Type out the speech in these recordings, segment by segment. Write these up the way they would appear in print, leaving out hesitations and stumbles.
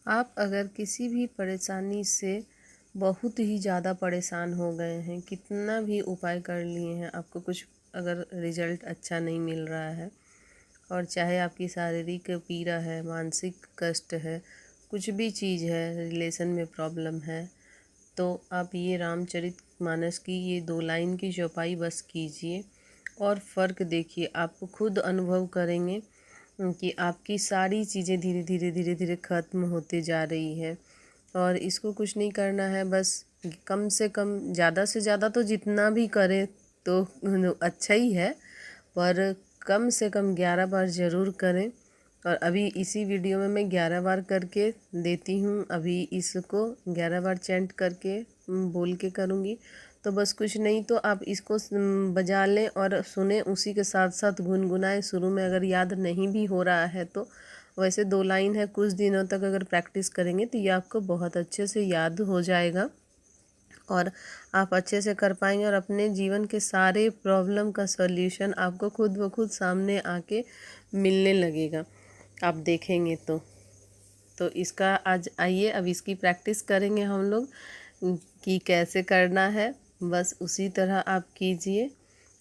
आप अगर किसी भी परेशानी से बहुत ही ज़्यादा परेशान हो गए हैं, कितना भी उपाय कर लिए हैं, आपको कुछ अगर रिज़ल्ट अच्छा नहीं मिल रहा है, और चाहे आपकी शारीरिक पीड़ा है, मानसिक कष्ट है, कुछ भी चीज़ है, रिलेशन में प्रॉब्लम है, तो आप ये रामचरितमानस की ये 2 लाइन की चौपाई बस कीजिए और फ़र्क देखिए। आप खुद अनुभव करेंगे कि आपकी सारी चीज़ें धीरे धीरे ख़त्म होते जा रही है। और इसको कुछ नहीं करना है, बस कम से कम, ज़्यादा से ज़्यादा तो जितना भी करें तो अच्छा ही है, पर कम से कम 11 बार ज़रूर करें। और अभी इसी वीडियो में मैं 11 बार करके देती हूँ। अभी इसको 11 बार चैंट करके बोल के करूँगी। तो बस कुछ नहीं तो आप इसको बजा लें और सुने, उसी के साथ साथ गुनगुनाएं। शुरू में अगर याद नहीं भी हो रहा है तो वैसे 2 लाइन है, कुछ दिनों तक अगर प्रैक्टिस करेंगे तो ये आपको बहुत अच्छे से याद हो जाएगा और आप अच्छे से कर पाएंगे और अपने जीवन के सारे प्रॉब्लम का सॉल्यूशन आपको खुद ब खुद सामने आके मिलने लगेगा, आप देखेंगे तो इसका आज आइए अब इसकी प्रैक्टिस करेंगे हम लोग कि कैसे करना है। बस उसी तरह आप कीजिए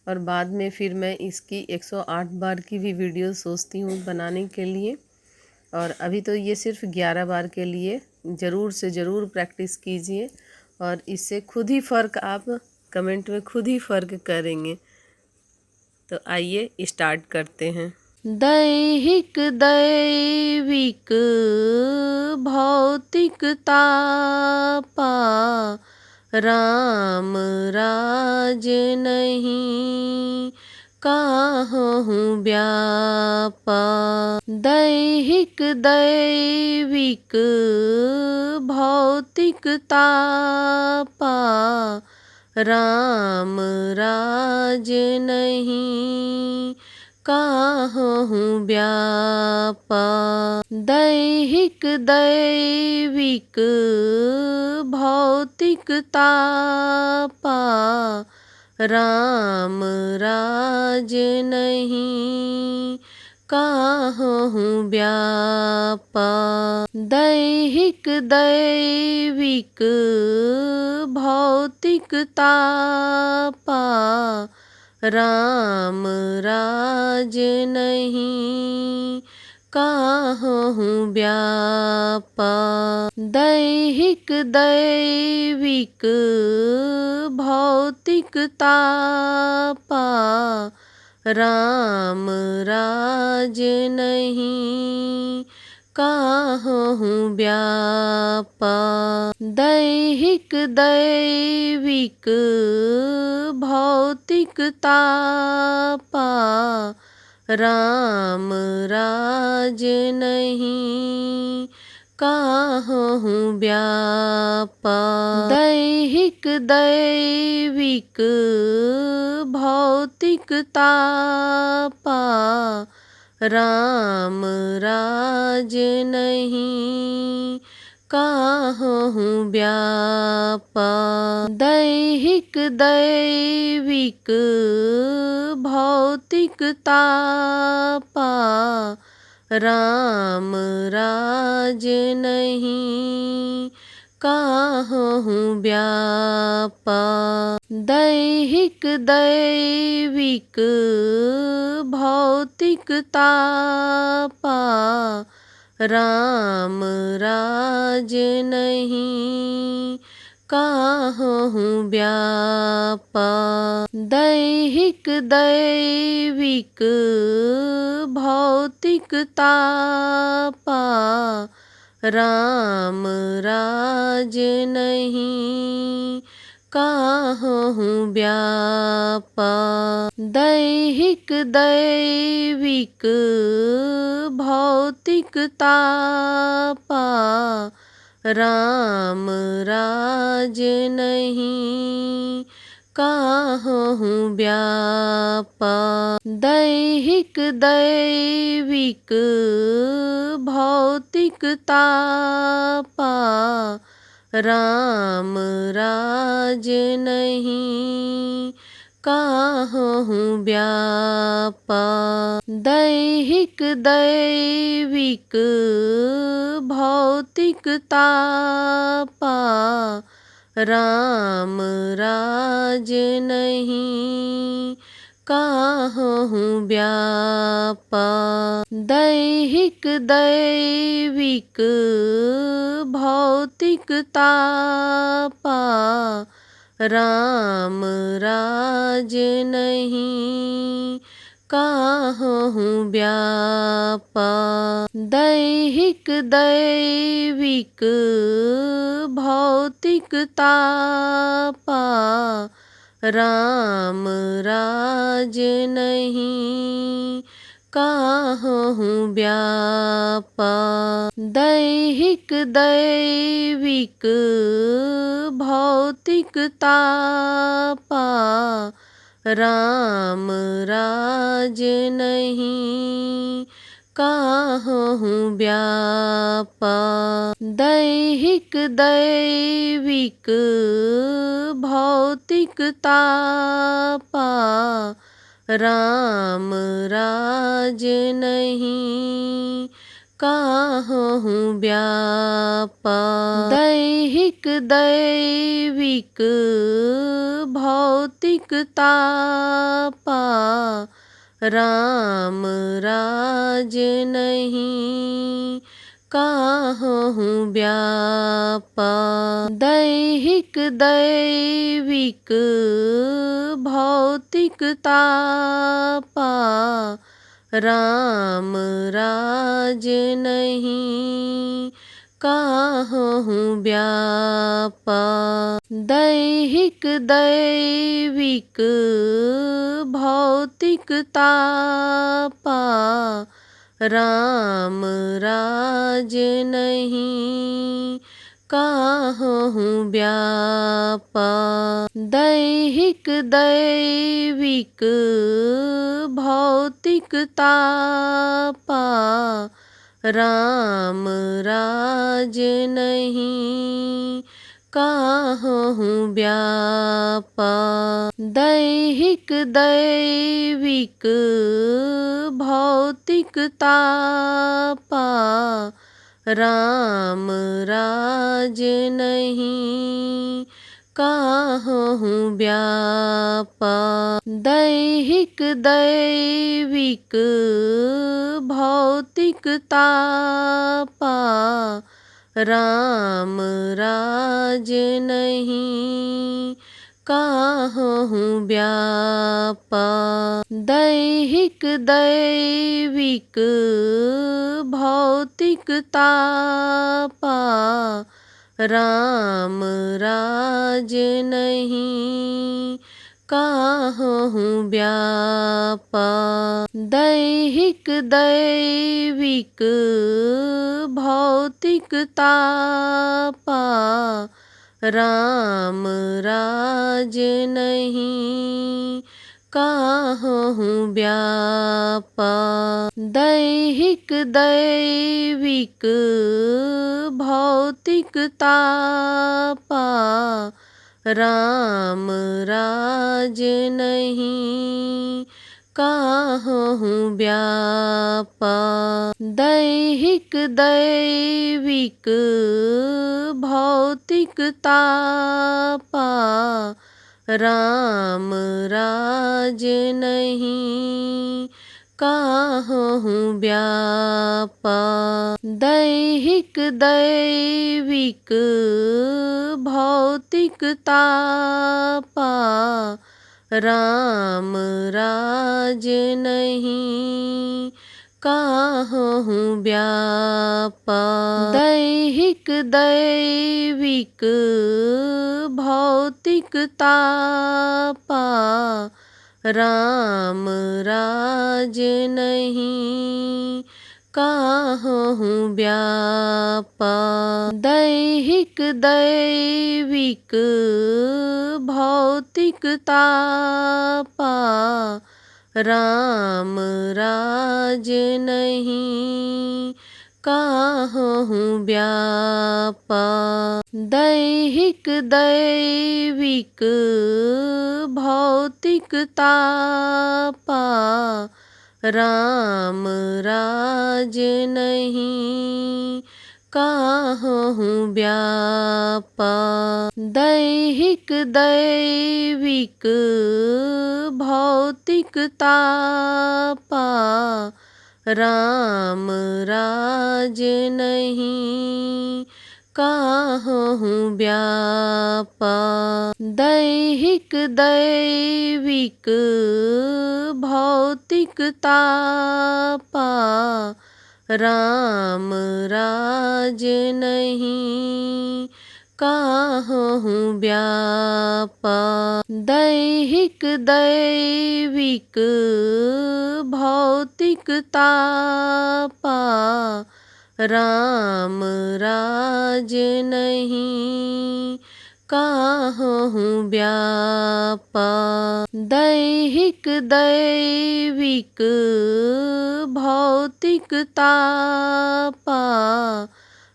और बाद में फिर मैं इसकी 108 बार की भी वीडियो सोचती हूँ बनाने के लिए। और अभी तो ये सिर्फ 11 बार के लिए ज़रूर से ज़रूर प्रैक्टिस कीजिए और इससे खुद ही फ़र्क आप कमेंट में खुद ही फ़र्क करेंगे। तो आइए स्टार्ट करते हैं। दैहिक दैविक भौतिक तापा, राम राज नहीं काहूँ व्यापा। दैहिक दैविक भौतिक तापा, राम राज नहीं काहूँ व्यापा। दैहिक दैविक भौतिक तापा, राम राज नहीं काहूँ व्यापा। दैहिक दैविक भौतिक तापा, राम राज नहीं काहूँ व्यापा। दैहिक दैविक भौतिक तापा, राम राज नहीं काहूँ व्यापा। दैहिक दैविक भौतिक तापा, राम राज नहीं काहूँ व्यापा। दैहिक दैविक भौतिक तापा, राम राज नहीं काहूँ व्यापा। दैहिक दैविक भौतिक तापा, राम राज नहीं काहूँ व्यापा। दैहिक दैविक भौतिक तापा, राम राज नहीं काहूँ व्यापा। दैहिक दैविक भौतिक तापा, राम राज नहीं काहूँ व्यापा। दैहिक दैविक भौतिक तापा, राम राज नहीं काहूँ व्यापा। दैहिक दैविक भौतिक तापा, राम राज नहीं काहूँ व्यापा। दैहिक दैविक भौतिक तापा, राम राज नहीं काहूँ व्यापा। दैहिक दैविक भौतिक तापा, राम राज नहीं काहूँ व्यापा। दैहिक दैविक भौतिक तापा, राम राज नहीं काहूँ व्यापा। दैहिक दैविक भौतिक तापा, राम राज नहीं काहूँ व्यापा। दैहिक दैविक भौतिक तापा, राम राज नहीं काहूँ व्यापा। दैहिक दैविक भौतिक तापा, राम राज नहीं काहूँ व्यापा। दैहिक दैविक भौतिक तापा, राम राज नहीं काहूँ व्यापा। दैहिक दैविक भौतिक तापा, राम राज नहीं काहूँ व्यापा। दैहिक दैविक भौतिक तापा, राम राज नहीं काहूँ व्यापा। दैहिक दैविक भौतिक तापा, राम राज नहीं काहूँ व्यापा। दैहिक दैविक भौतिक तापा, राम राज नहीं काहूँ व्यापा। दैहिक दैविक भौतिक तापा, राम राज नहीं काहूँ व्यापा। दैहिक दैविक भौतिक तापा, राम राज नहीं काहूँ व्यापा। दैहिक दैविक भौतिक तापा, राम राज नहीं काहूँ व्यापा। दैहिक दैविक भौतिक तापा, राम राज नहीं काहूँ व्यापा। दैहिक दैविक भौतिक तापा, राम राज नहीं काहूँ व्यापा। दैहिक दैविक भौतिक तापा, राम राज नहीं काहूँ व्यापा। दैहिक दैविक भौतिक तापा, राम राज नहीं काहूँ व्यापा। दैहिक दैविक भौतिक तापा, राम राज नहीं काहूँ व्यापा। दैहिक दैविक भौतिक तापा, राम राज नहीं काहूँ व्यापा। दैहिक दैविक भौतिक तापा, राम राज नहीं काहूँ व्यापा। दैहिक दैविक भौतिक तापा, राम राज नहीं काहूँ व्यापा। दैहिक दैविक भौतिक तापा,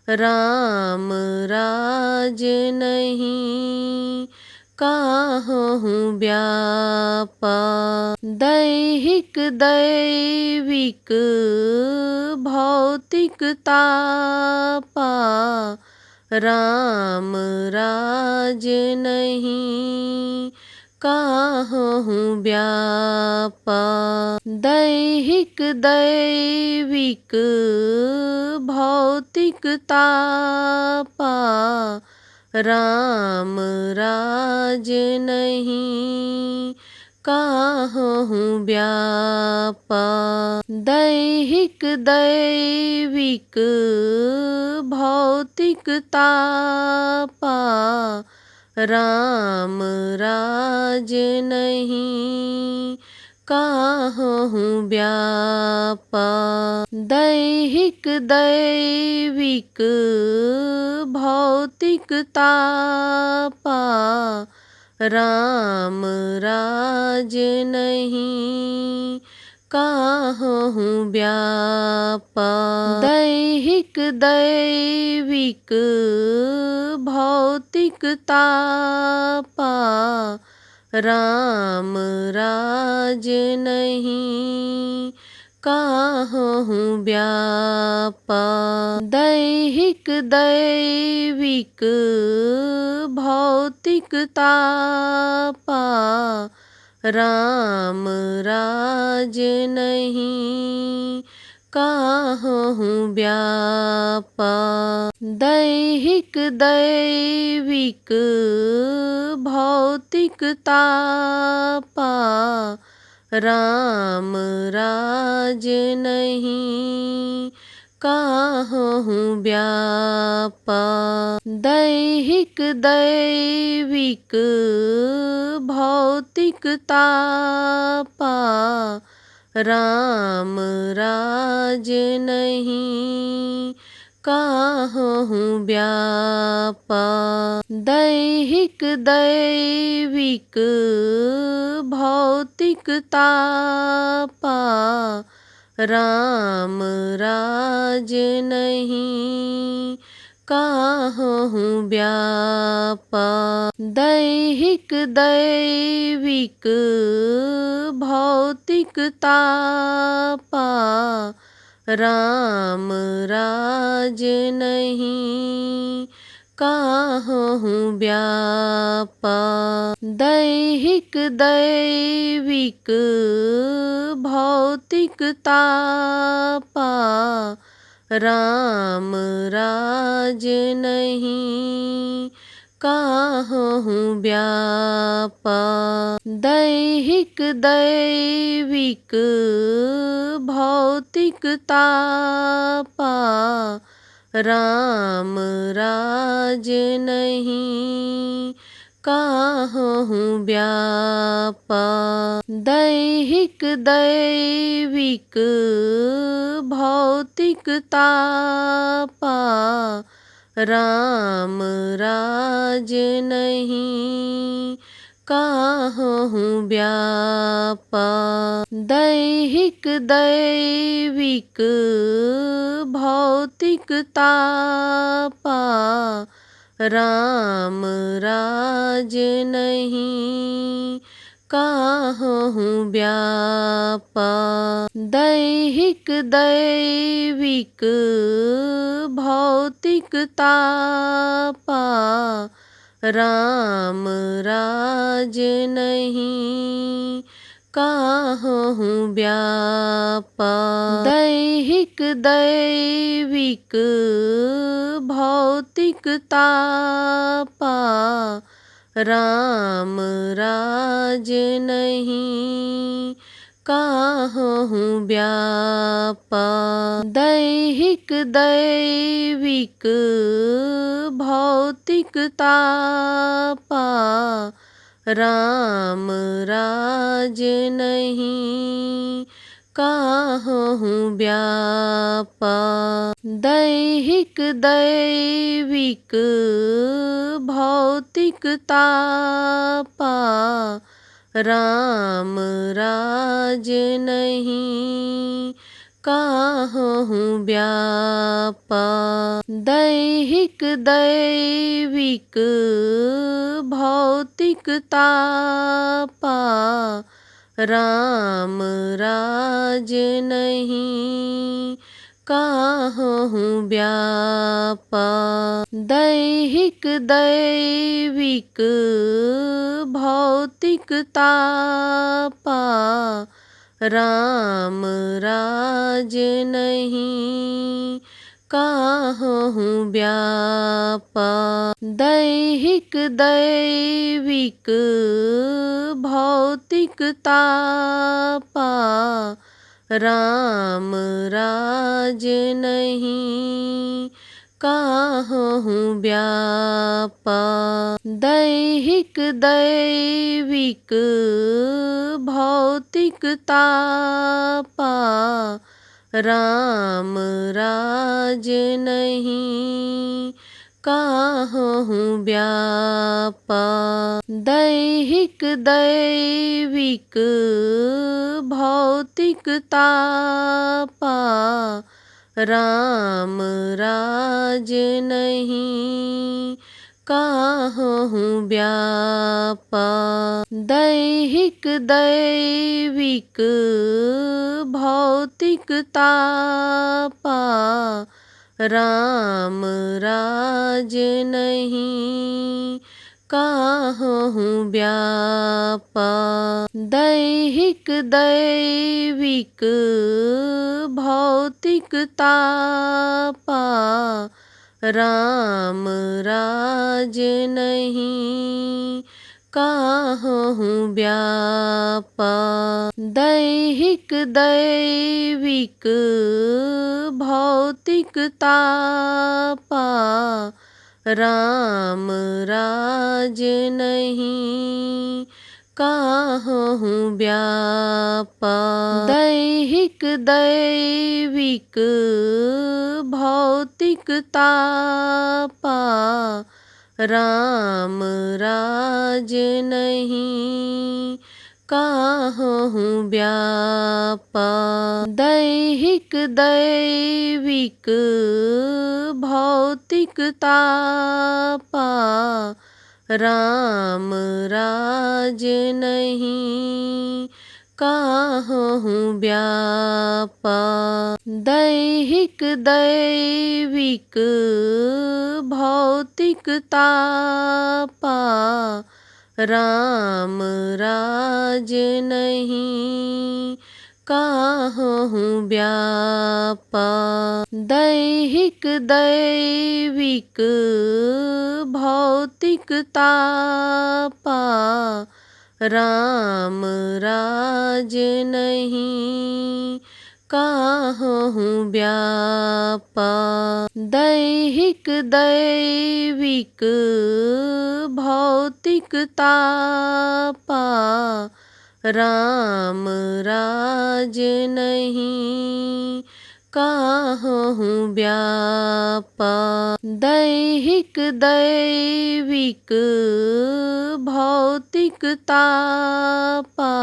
राम राज नहीं काहूँ व्यापा। दैहिक दैविक भौतिक तापा, राम राज नहीं काहूँ व्यापा। दैहिक दैविक भौतिक तापा, राम राज नहीं काहूँ व्यापा। दैहिक दैविक भौतिक तापा, राम राज नहीं काहूँ व्यापा। दैहिक दैविक भौतिक तापा, राम राज नहीं काहूँ व्यापा। दैहिक दैविक भौतिक तापा, राम राज नहीं काहूँ व्यापा। दैहिक दैविक भौतिक तापा, राम राज नहीं काहूँ व्यापा। दैहिक दैविक भौतिक तापा, राम राज नहीं काहूँ व्यापा। दैहिक दैविक भौतिक तापा, राम राज नहीं काहूँ व्यापा। दैहिक दैविक भौतिक तापा, राम राज नहीं काहूँ व्यापा। दैहिक दैविक भौतिक तापा, राम राज नहीं काहूँ व्यापा। दैहिक दैविक भौतिक तापा, राम राज नहीं काहूँ व्यापा। दैहिक दैविक भौतिक तापा, राम राज नहीं काहूँ व्यापा। दैहिक दैविक भौतिक तापा, राम राज नहीं काहूँ व्यापा। दैहिक दैविक भौतिक तापा, राम राज नहीं काहूँ व्यापा। दैहिक दैविक भौतिक तापा, राम राज नहीं काहूँ व्यापा। दैहिक दैविक भौतिक तापा, राम राज नहीं काहूँ व्यापा। दैहिक दैविक भौतिक तापा, राम राज नहीं काहूँ व्यापा। दैहिक दैविक भौतिक तापा, राम राज नहीं काहूँ व्यापा। दैहिक दैविक भौतिक तापा, राम राज नहीं काहूँ व्यापा। दैहिक दैविक भौतिक तापा, राम राज नहीं काहूँ व्यापा। दैहिक दैविक भौतिक तापा, राम राज नहीं काहूँ व्यापा। दैहिक दैविक भौतिक तापा, राम राज नहीं काहूँ व्यापा। दैहिक दैविक भौतिक तापा, राम राज नहीं काहूँ व्यापा। दैहिक दैविक भौतिक तापा, राम राज नहीं काहूँ व्यापा। दैहिक दैविक भौतिक तापा, राम राज नहीं काहूँ व्यापा। दैहिक दैविक भौतिक तापा, राम राज नहीं काहूँ व्यापा। दैहिक दैविक भौतिक तापा, राम राज नहीं काहूँ व्यापा। दैहिक दैविक भौतिक तापा, राम राज नहीं काहूँ व्यापा। दैहिक दैविक भौतिक तापा, राम राज नहीं काहूँ व्यापा। दैहिक दैविक भौतिक तापा, राम राज नहीं काहूँ व्यापा। दैहिक दैविक भौतिक तापा, राम राज नहीं काहूँ व्यापा। दैहिक दैविक भौतिक तापा,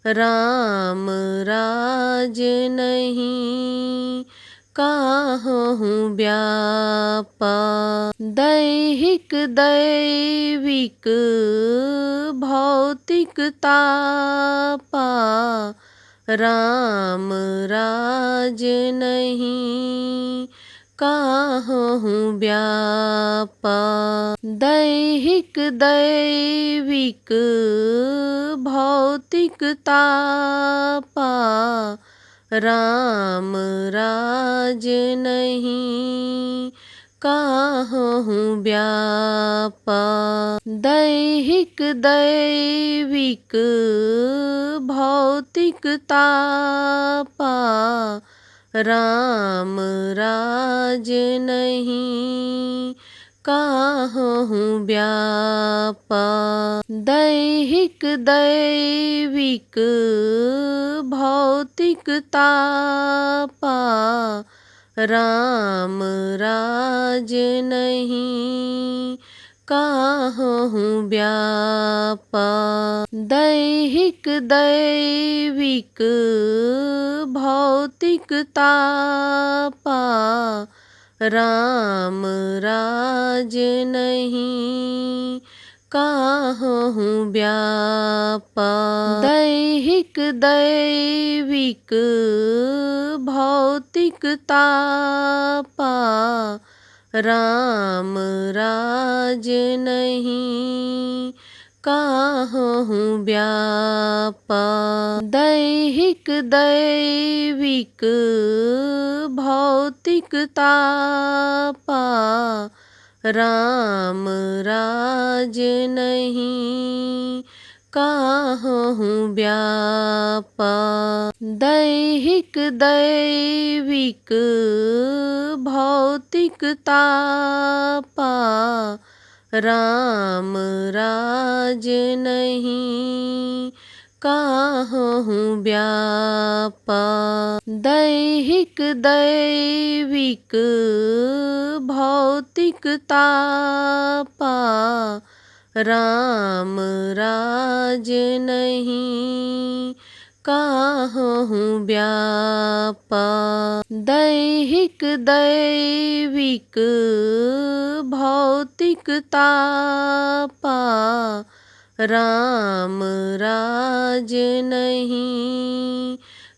राम राज नहीं काहूँ व्यापा। दैहिक दैविक भौतिक तापा, राम राज नहीं काहूँ व्यापा। दैहिक दैविक भौतिक तापा, राम राज नहीं काहूँ व्यापा। दैहिक दैविक भौतिक तापा, राम राज नहीं काहूँ व्यापा। दैहिक दैविक भौतिक तापा, राम राज नहीं काहूँ व्यापा। दैहिक दैविक भौतिक तापा, राम राज नहीं काहूँ व्यापा। दैहिक दैविक भौतिक तापा, राम राज नहीं काहूँ व्यापा। दैहिक दैविक भौतिक तापा, राम राज नहीं काहूँ व्यापा। दैहिक दैविक भौतिक तापा, राम राज नहीं काहूँ व्यापा। दैहिक दैविक भौतिक तापा, राम राज नहीं काहूँ व्यापा। दैहिक दैविक भौतिक तापा, राम राज नहीं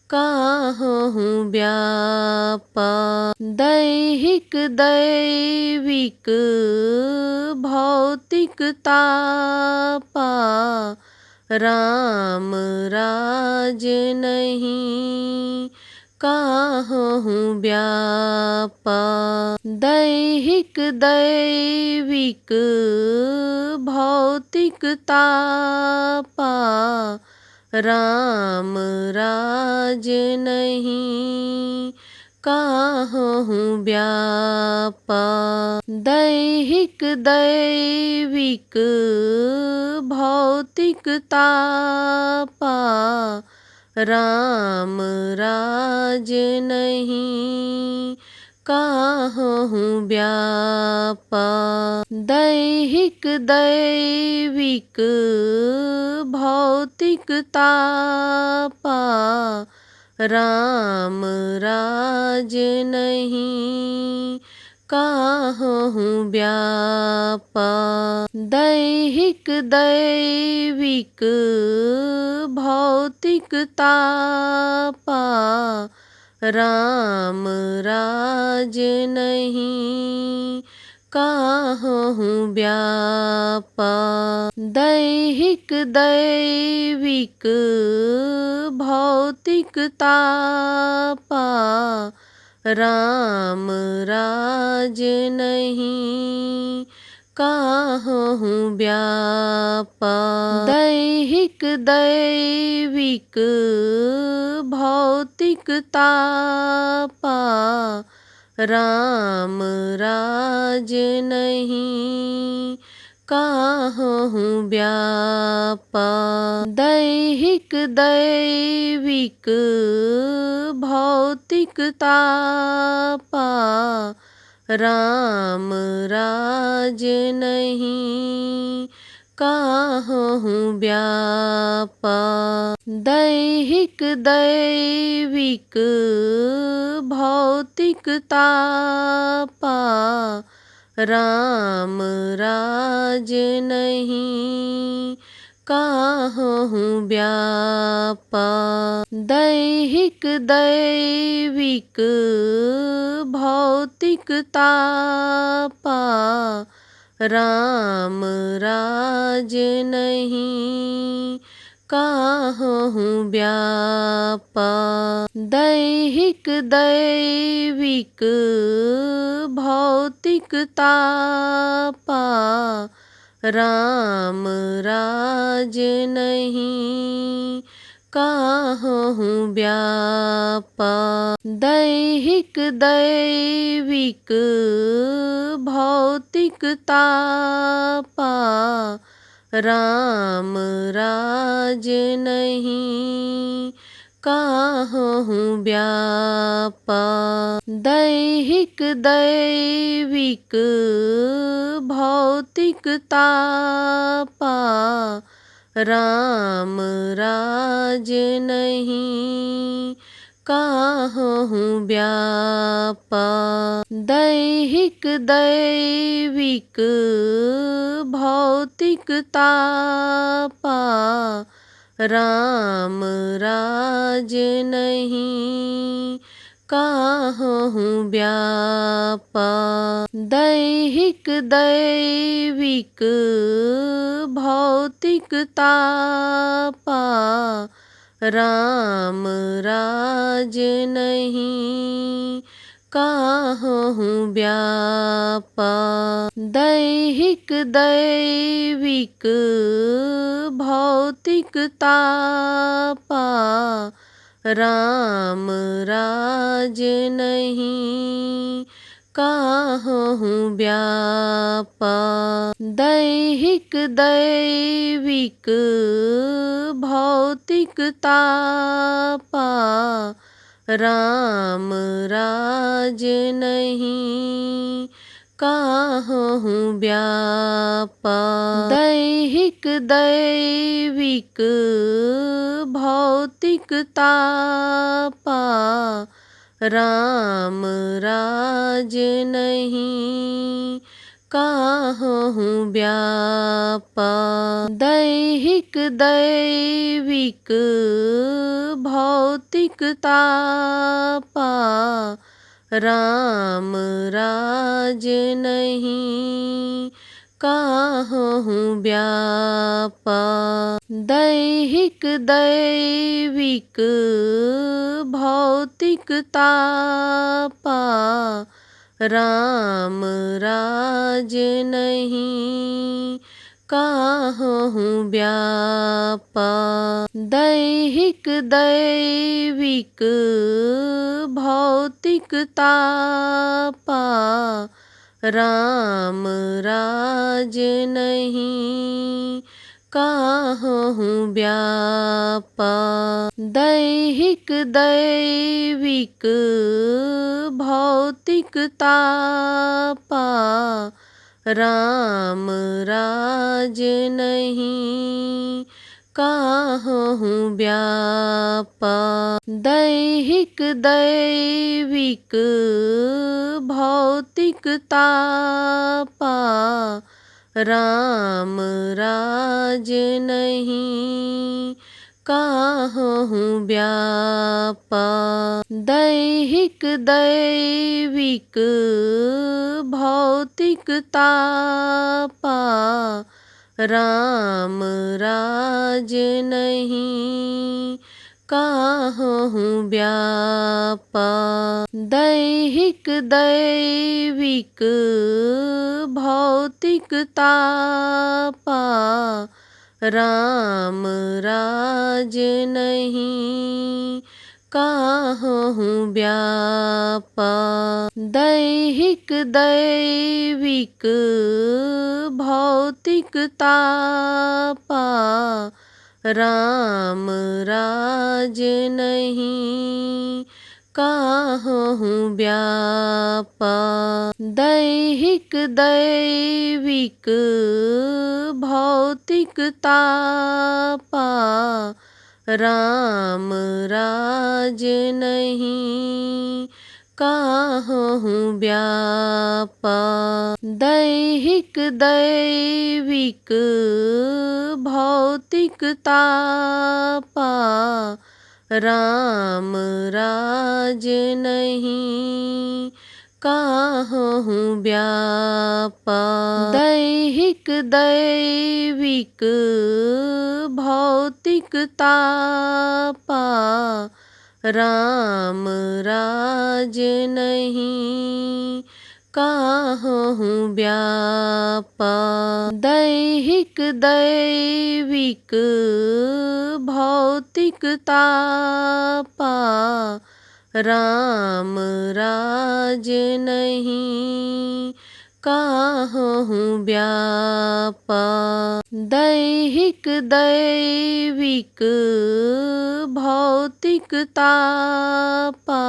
काहूँ व्यापा। दैहिक दैविक भौतिक तापा, राम राज नहीं काहूँ व्यापा। दैहिक दैविक भौतिक तापा, राम राज नहीं काहूँ व्यापा। दैहिक दैविक भौतिक तापा, राम राज नहीं काहूँ व्यापा। दैहिक दैविक भौतिक तापा, राम राज नहीं काहूँ व्यापा। दैहिक दैविक भौतिक तापा, राम राज नहीं काहूँ व्यापा। दैहिक दैविक भौतिक तापा, राम राज नहीं काहूँ व्यापा। दैहिक दैविक भौतिक तापा, राम राज नहीं काहूँ व्यापा। दैहिक दैविक भौतिक तापा, राम राज नहीं काहूँ व्यापा। दैहिक दैविक भौतिक तापा, राम राज नहीं काहूँ व्यापा। दैहिक दैविक भौतिक तापा, राम राज नहीं काहूँ व्यापा। दैहिक दैविक भौतिक तापा, राम राज नहीं काहूँ व्यापा। दैहिक दैविक भौतिक तापा, राम राज नहीं काहूँ व्यापा। दैहिक दैविक भौतिक तापा, राम राज नहीं काहूँ व्यापा। दैहिक दैविक भौतिक तापा, राम राज नहीं काहूँ व्यापा। दैहिक दैविक भौतिक तापा, राम राज नहीं काहूँ व्यापा। दैहिक दैविक भौतिक तापा, राम राज नहीं काहूँ व्यापा। दैहिक दैविक भौतिक तापा, राम राज नहीं काहूँ व्यापा। दैहिक दैविक भौतिक तापा, राम राज नहीं काहूँ व्यापा। दैहिक दैविक भौतिक तापा, राम राज नहीं काहूँ व्यापा। दैहिक दैविक भौतिक तापा, राम राज नहीं काहूँ व्यापा। दैहिक दैविक भौतिक तापा, राम राज नहीं काहूँ व्यापा। दैहिक दैविक भौतिक तापा, राम राज नहीं काहूँ व्यापा। दैहिक दैविक भौतिक तापा, राम राज नहीं काहूँ व्यापा। दैहिक दैविक भौतिक तापा, राम राज नहीं काहूँ व्यापा। दैहिक दैविक भौतिक तापा, राम राज नहीं काहूँ व्यापा। दैहिक दैविक भौतिक तापा, राम राज नहीं काहूँ व्यापा। दैहिक दैविक भौतिक तापा, राम राज नहीं काहूँ व्यापा। दैहिक दैविक भौतिक तापा, राम राज नहीं काहूँ व्यापा। दैहिक दैविक भौतिक तापा, राम राज नहीं काहूँ व्यापा। दैहिक दैविक भौतिक तापा, राम राज नहीं काहूँ व्यापा। दैहिक दैविक भौतिक तापा,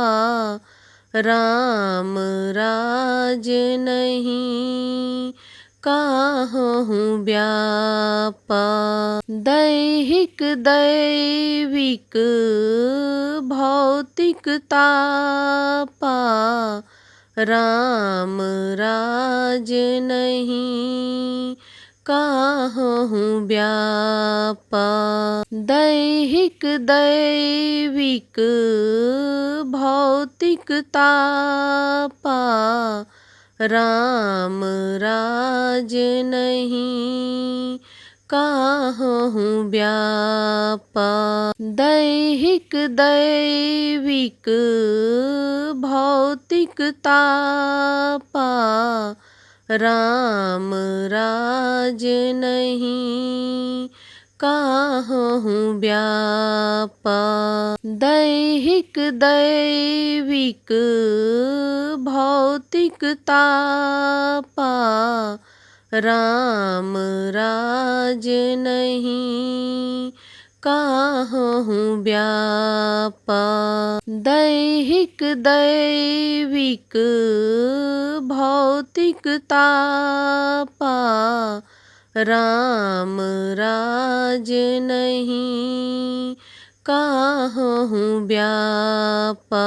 राम राज नहीं काहूँ व्यापा। दैहिक दैविक भौतिक तापा, राम राज नहीं काहूँ व्यापा। दैहिक दैविक भौतिक तापा, राम राज नहीं काहूँ व्यापा। दैहिक दैविक भौतिक तापा, राम राज नहीं काहूँ व्यापा। दैहिक दैविक भौतिक तापा, राम राज नहीं काहूँ व्यापा। दैहिक दैविक भौतिक तापा, राम राज नहीं काहूँ व्यापा।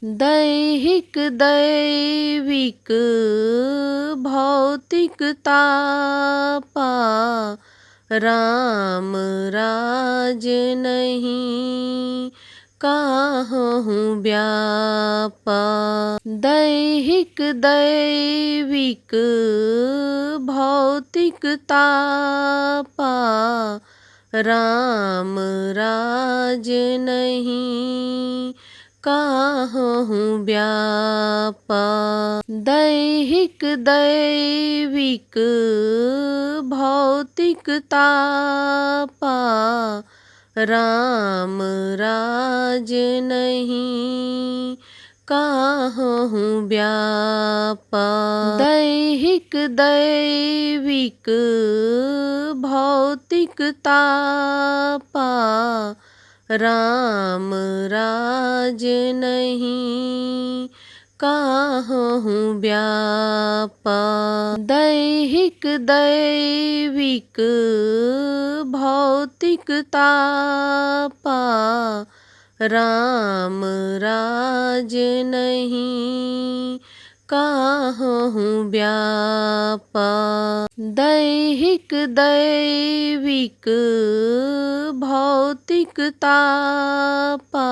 दैहिक दैविक भौतिक तापा, राम राज नहीं काहूँ व्यापा। दैहिक दैविक भौतिक तापा, राम राज नहीं काहूँ व्यापा। दैहिक दैविक भौतिक तापा, राम राज नहीं काहूँ व्यापा। दैहिक दैविक भौतिक तापा, राम राज नहीं काहूँ व्यापा। दैहिक दैविक भौतिक तापा, राम राज नहीं काहूँ व्यापा। दैहिक दैविक भौतिक तापा,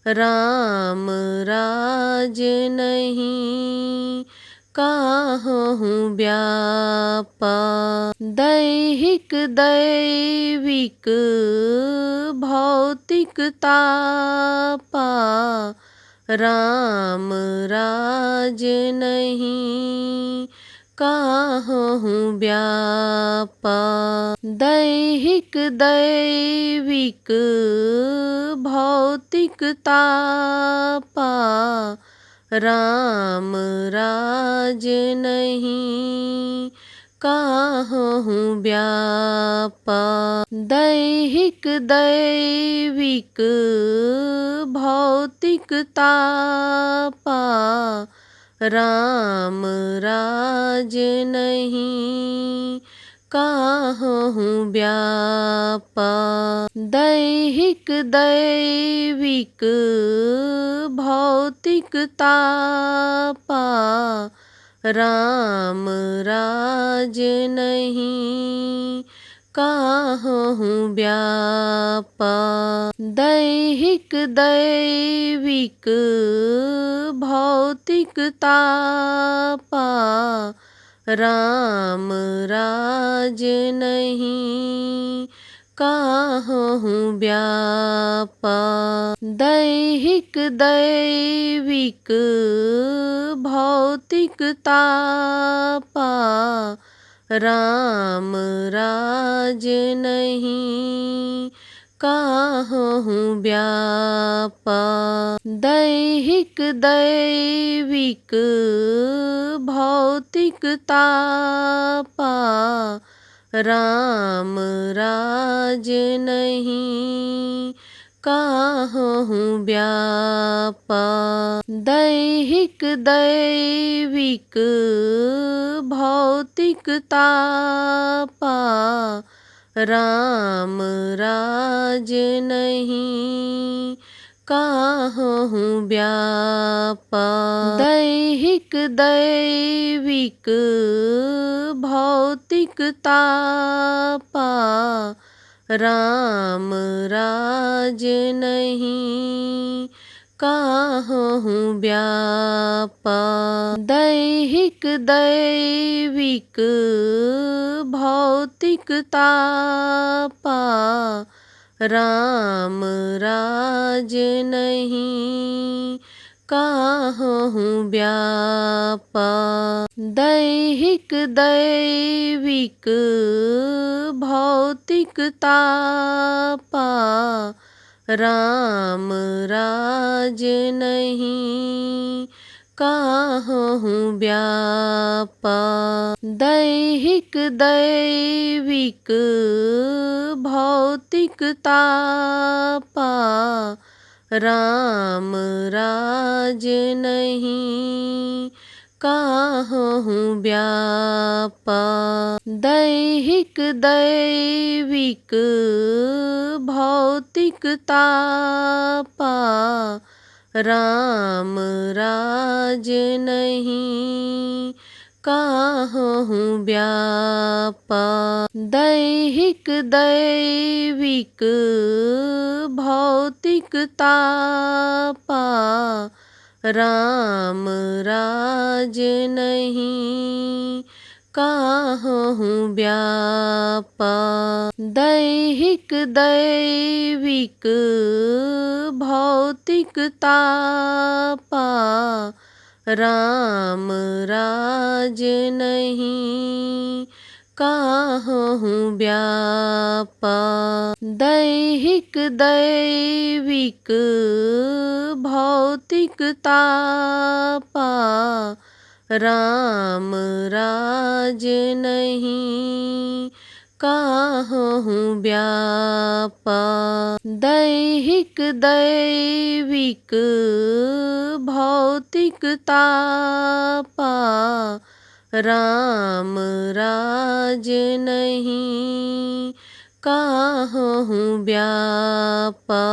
राम राज नहीं काहूँ व्यापा। दैहिक दैविक भौतिक तापा, राम राज नहीं काहूँ व्यापा। दैहिक दैविक भौतिक तापा, राम राज नहीं काहूँ व्यापा। दैहिक दैविक भौतिक तापा, राम राज नहीं काहूँ व्यापा। दैहिक दैविक भौतिक तापा, राम राज नहीं काहूँ व्यापा। दैहिक दैविक भौतिक तापा, राम राज नहीं काहूँ व्यापा। दैहिक दैविक भौतिक तापा, राम राज नहीं काहूँ व्यापा। दैहिक दैविक भौतिक तापा, राम राज नहीं काहूँ व्यापा। दैहिक दैविक भौतिक तापा, राम राज नहीं काहूँ व्यापा। दैहिक दैविक भौतिक तापा, राम राज नहीं काहूँ व्यापा। दैहिक दैविक भौतिक तापा, राम राज नहीं काहूँ व्यापा। दैहिक दैविक भौतिक तापा, राम राज नहीं काहूँ व्यापा। दैहिक दैविक भौतिक तापा, राम राज नहीं काहूँ व्यापा। दैहिक दैविक भौतिक तापा, राम राज नहीं काहूँ व्यापा। दैहिक दैविक भौतिक तापा, राम राज नहीं काहूँ व्यापा। दैहिक दैविक भौतिक तापा, राम राज नहीं काहूँ व्यापा। दैहिक दैविक भौतिक तापा, राम राज नहीं काहूँ व्यापा। दैहिक दैविक भौतिक तापा, राम राज नहीं काहूँ व्यापा।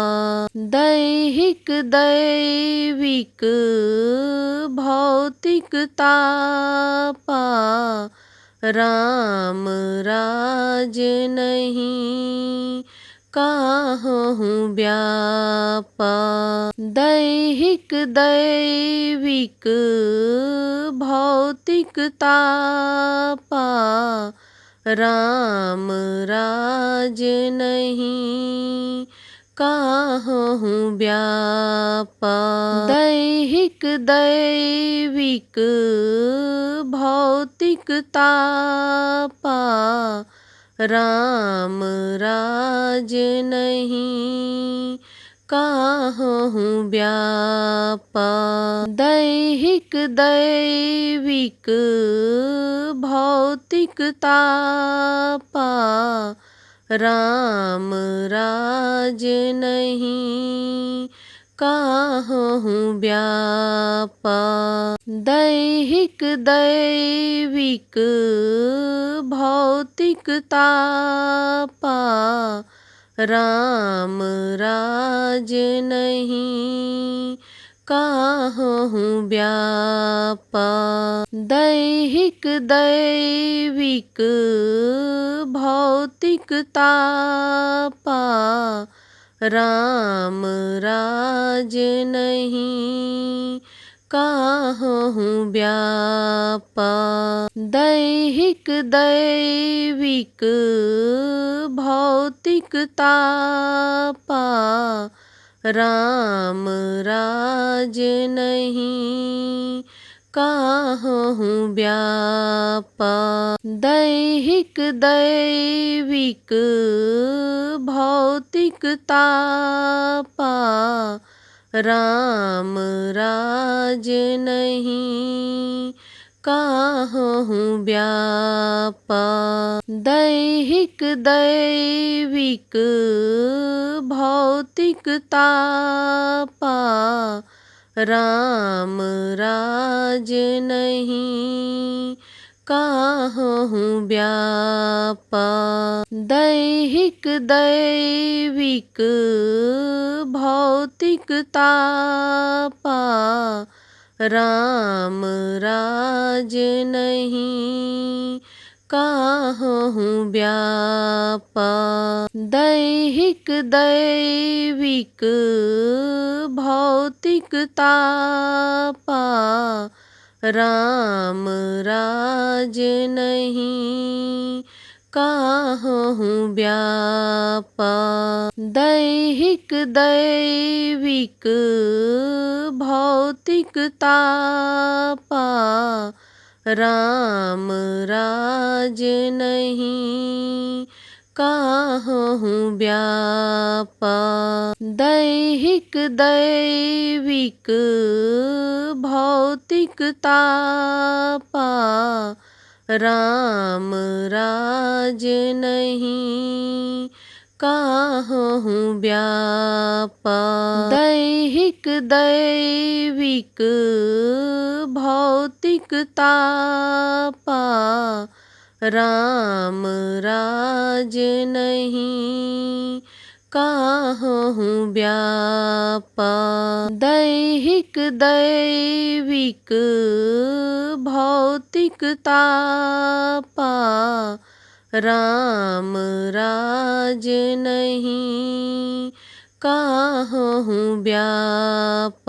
दैहिक दैविक भौतिक तापा, राम राज नहीं काहूँ व्यापा। दैहिक दैविक भौतिक तापा, राम राज नहीं काहूँ व्यापा। दैहिक दैविक भौतिक तापा, राम राज नहीं काहूँ व्यापा। दैहिक दैविक भौतिक तापा, राम राज नहीं काहूँ व्यापा। दैहिक दैविक भौतिक तापा, राम राज नहीं काहूँ व्यापा। दैहिक दैविक भौतिक तापा, राम राज नहीं काहूँ व्यापा। दैहिक दैविक भौतिक तापा, राम राज नहीं काहूँ व्यापा। दैहिक दैविक भौतिक तापा, राम राज नहीं काहूँ व्यापा। दैहिक दैविक भौतिक तापा, राम राज नहीं काहूँ व्यापा। दैहिक दैविक भौतिक तापा, राम राज नहीं काहूँ व्यापा। दैहिक दैविक भौतिक तापा, राम राज नहीं काहूँ व्यापा। दैहिक दैविक भौतिक तापा, राम राज नहीं काहूँ व्यापा। दैहिक दैविक भौतिक तापा, राम राज नहीं काहूँ व्यापा। दैहिक दैविक भौतिक तापा, राम राज नहीं काहूँ व्यापा। दैहिक दैविक भौतिक तापा, राम राज नहीं काहूँ व्यापा।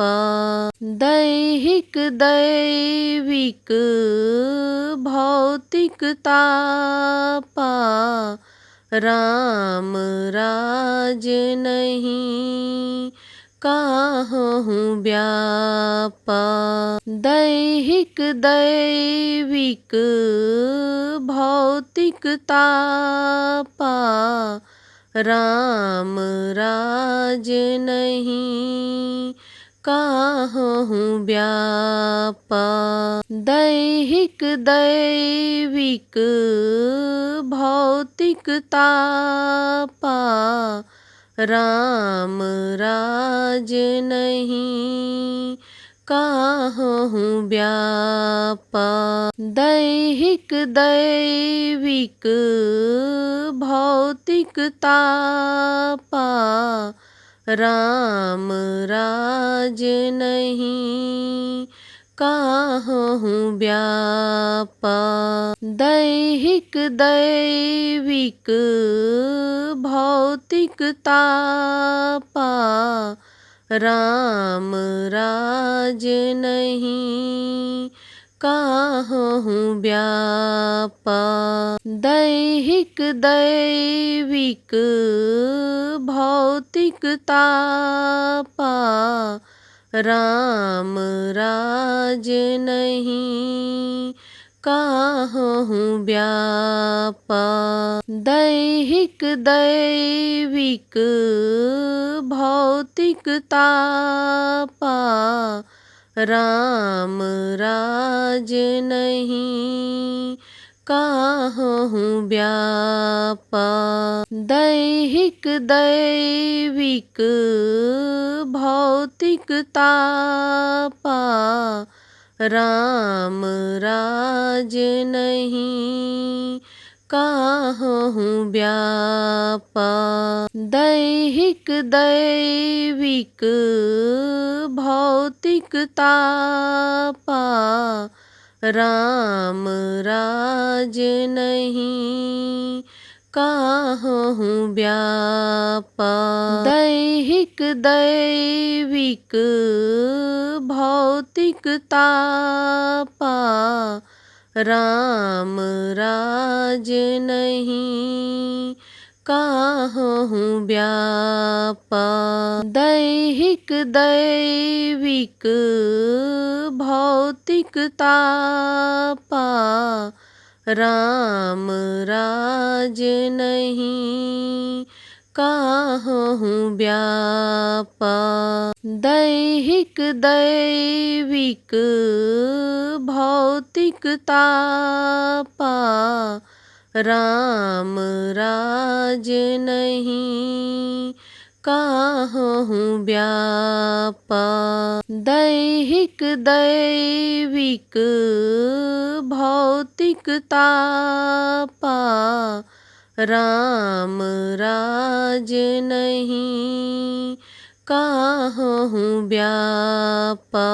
दैहिक दैविक भौतिक तापा, राम राज नहीं काहूँ व्यापा। दैहिक दैविक भौतिक तापा, राम राज नहीं काहूँ व्यापा। दैहिक दैविक भौतिक तापा, राम राज नहीं काहूँ व्यापा। दैहिक दैविक भौतिक तापा, राम राज नहीं काहूँ व्यापा। दैहिक दैविक भौतिक तापा, राम राज नहीं काहूँ व्यापा। दैहिक दैविक भौतिक तापा, राम राज नहीं काहूँ व्यापा। दैहिक दैविक भौतिक तापा, राम राज नहीं काहूँ व्यापा। दैहिक दैविक भौतिक तापा, राम राज नहीं काहूँ व्यापा। दैहिक दैविक भौतिक तापा, राम राज नहीं काहूँ व्यापा। दैहिक दैविक भौतिक तापा, राम राज नहीं काहूँ व्यापा। दैहिक दैविक भौतिक तापा, राम राज नहीं काहूँ व्यापा। दैहिक दैविक भौतिक तापा, राम राज नहीं काहूँ व्यापा। दैहिक दैविक भौतिक तापा, राम राज नहीं काहूँ व्यापा।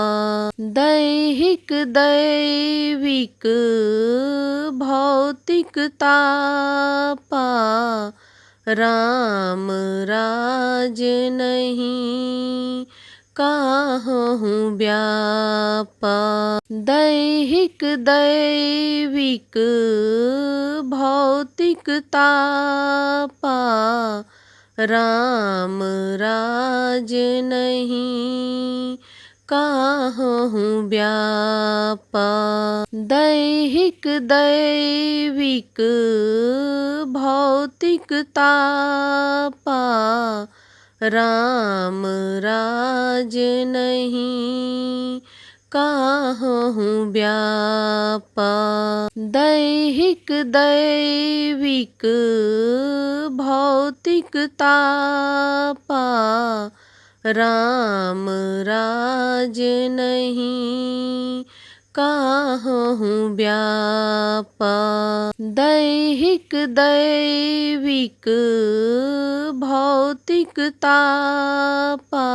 दैहिक दैविक भौतिक तापा, राम राज नहीं काहूँ व्यापा। दैहिक दैविक भौतिक तापा, राम राज नहीं काहूँ व्यापा। दैहिक दैविक भौतिक तापा, राम राज नहीं काहूँ व्यापा। दैहिक दैविक भौतिक तापा, राम राज नहीं काहूँ व्यापा। दैहिक दैविक भौतिक तापा,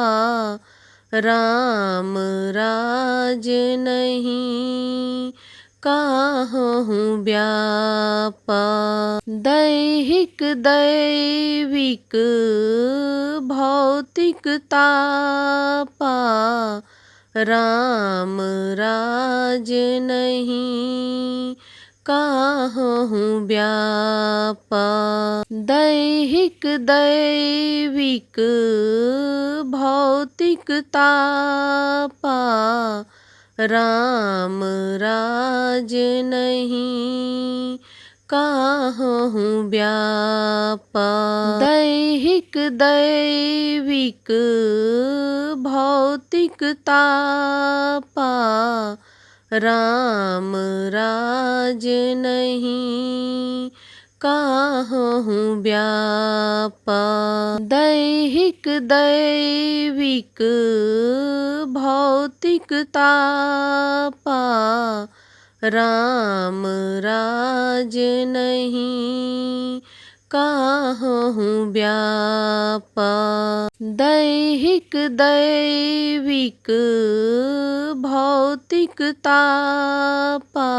राम राज नहीं काहूँ व्यापा। दैहिक दैविक भौतिक तापा, राम राज नहीं काहूँ व्यापा। दैहिक दैविक भौतिक तापा, राम राज नहीं काहूँ व्यापा। दैहिक दैविक भौतिक तापा, राम राज नहीं काहूँ व्यापा। दैहिक दैविक भौतिक तापा, राम राज नहीं काहूँ व्यापा। दैहिक दैविक भौतिक तापा,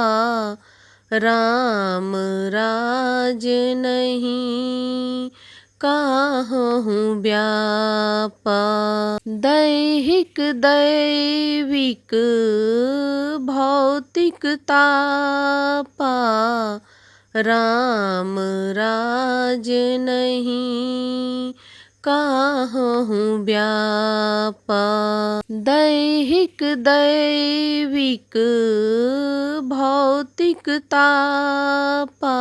राम राज नहीं काहूँ व्यापा। दैहिक दैविक भौतिक तापा, राम राज नहीं काहूँ व्यापा। दैहिक दैविक भौतिक तापा,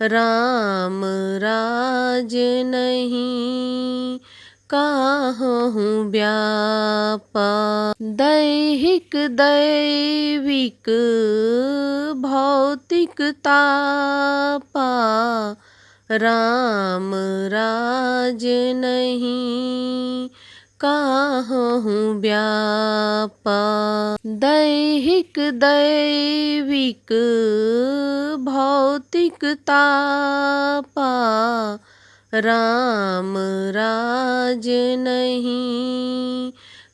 राम राज नहीं काहूँ व्यापा। दैहिक दैविक भौतिक तापा, राम राज नहीं काहूँ व्यापा। दैहिक दैविक भौतिक तापा, राम राज नहीं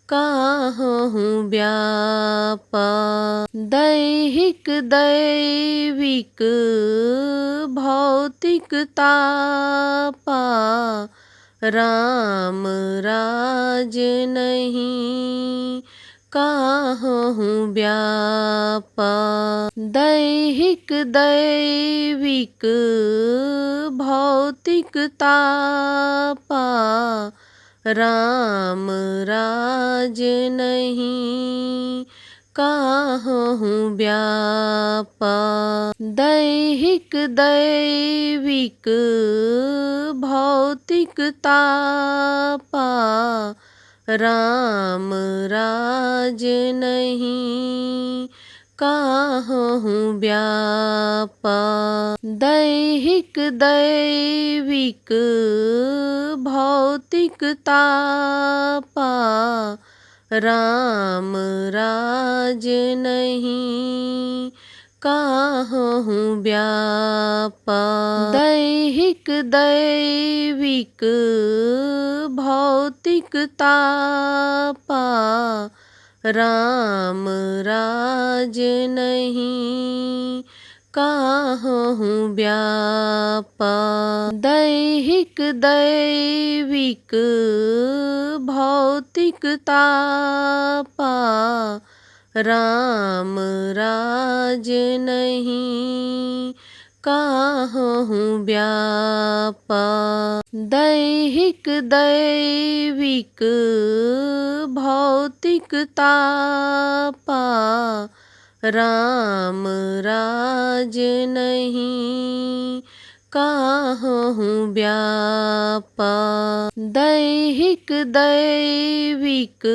काहूँ व्यापा। दैहिक दैविक भौतिक तापा, राम राज नहीं काहूँ व्यापा। दैहिक दैविक भौतिक तापा, राम राज नहीं काहूँ व्यापा। दैहिक दैविक भौतिक तापा, राम राज नहीं काहूँ व्यापा। दैहिक दैविक भौतिक तापा, राम राज नहीं काहूँ व्यापा। दैहिक दैविक भौतिक तापा, राम राज नहीं काहूँ व्यापा। दैहिक दैविक भौतिक तापा, राम राज नहीं काहूँ व्यापा। दैहिक दैविक भौतिक तापा, राम राज नहीं काहूँ व्यापा। दैहिक दैविक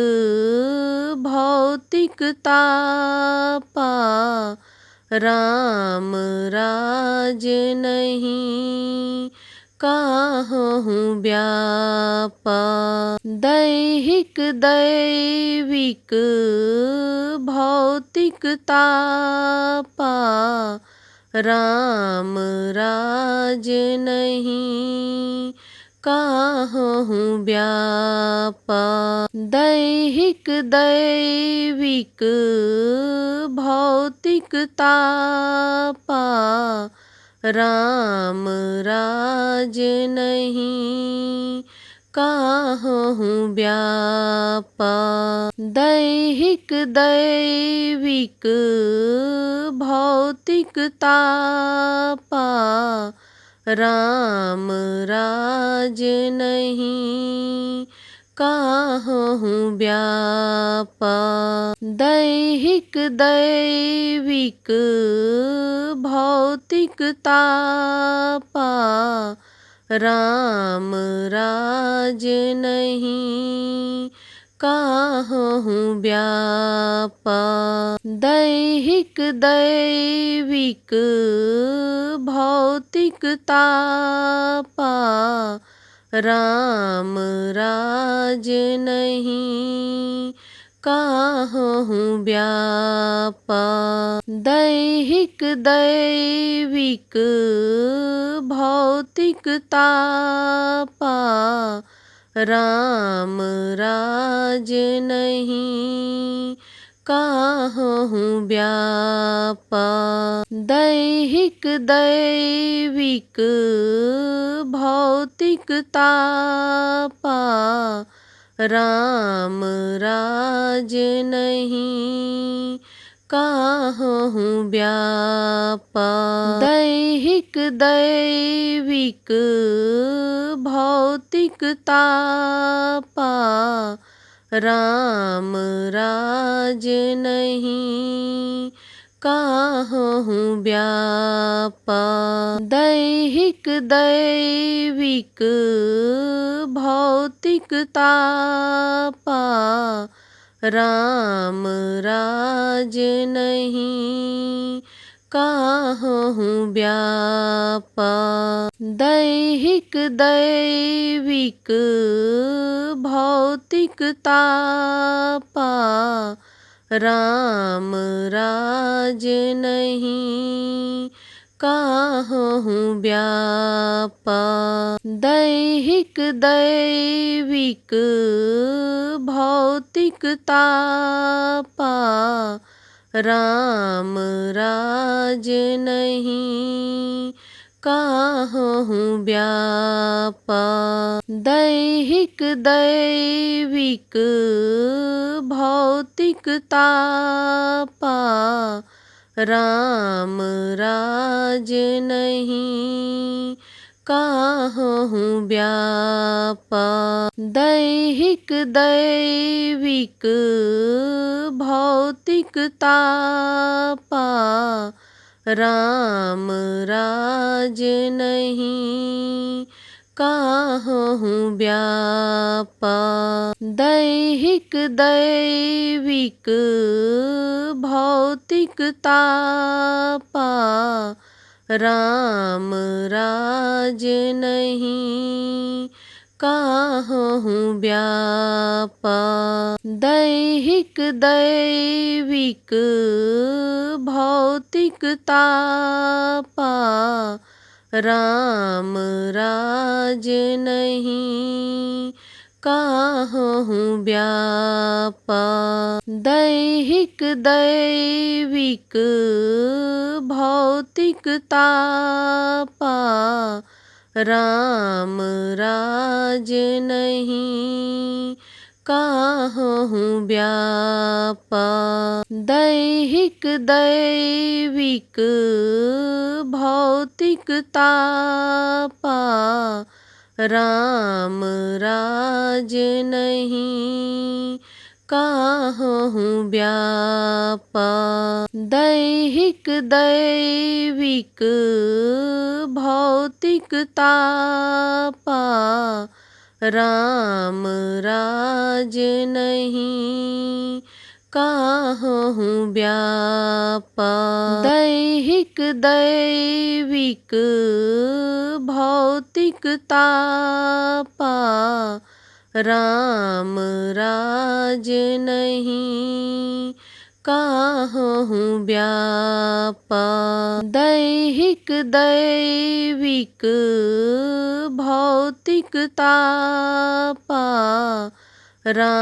भौतिक तापा, राम राज नहीं काहूँ व्यापा। दैहिक दैविक भौतिक तापा, राम राज नहीं काहूँ व्यापा। दैहिक दैविक भौतिक तापा, राम राज नहीं काहूँ व्यापा। दैहिक दैविक भौतिक तापा, राम राज नहीं काहूँ व्यापा। दैहिक दैविक भौतिक तापा, राम राज नहीं काहूँ व्यापा। दैहिक दैविक भौतिक तापा, राम राज नहीं काहूँ व्यापा। दैहिक दैविक भौतिक तापा, राम राज नहीं काहूँ व्यापा। दैहिक दैविक भौतिक तापा, राम राज नहीं काहूँ व्यापा। दैहिक दैविक भौतिक तापा, राम राज नहीं काहूँ व्यापा। दैहिक दैविक भौतिक तापा, राम राज नहीं काहूँ व्यापा। दैहिक दैविक भौतिक तापा, राम राज नहीं काहूँ व्यापा। दैहिक दैविक भौतिक तापा, राम राज नहीं काहूँ व्यापा। दैहिक दैविक भौतिक तापा, राम राज नहीं काहूँ व्यापा। दैहिक दैविक भौतिक तापा, राम राज नहीं काहूँ व्यापा। दैहिक दैविक भौतिक तापा, राम राज नहीं काहूँ व्यापा। दैहिक दैविक भौतिक तापा, राम राज नहीं काहूँ व्यापा। दैहिक दैविक भौतिक तापा, राम राज नहीं काहूँ व्यापा। दैहिक दैविक भौतिक तापा, राम राज नहीं काहूँ व्यापा। दैहिक दैविक भौतिक तापा, राम राज नहीं काहूँ व्यापा। दैहिक दैविक भौतिक तापा, राम राज नहीं काहूँ व्यापा। दैहिक दैविक भौतिक तापा,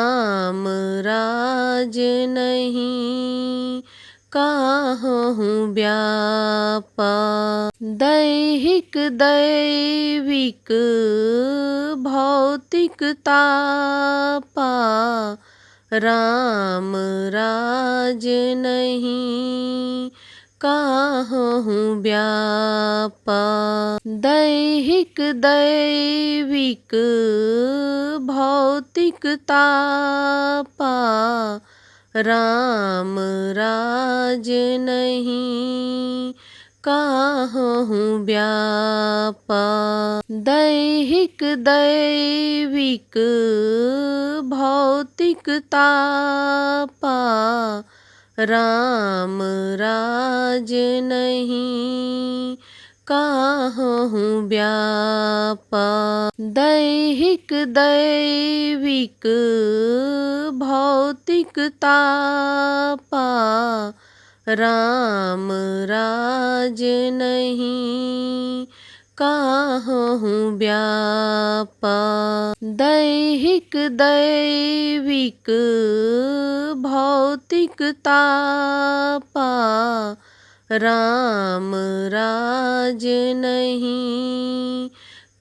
राम राज नहीं काहूँ व्यापा। दैहिक दैविक भौतिक तापा, राम राज नहीं काहूँ व्यापा। दैहिक दैविक भौतिक तापा, राम राज नहीं काहूँ व्यापा। दैहिक दैविक भौतिक तापा, राम राज नहीं काहूँ व्यापा। दैहिक दैविक भौतिक तापा, राम राज नहीं काहूँ व्यापा। दैहिक दैविक भौतिक तापा, राम राज नहीं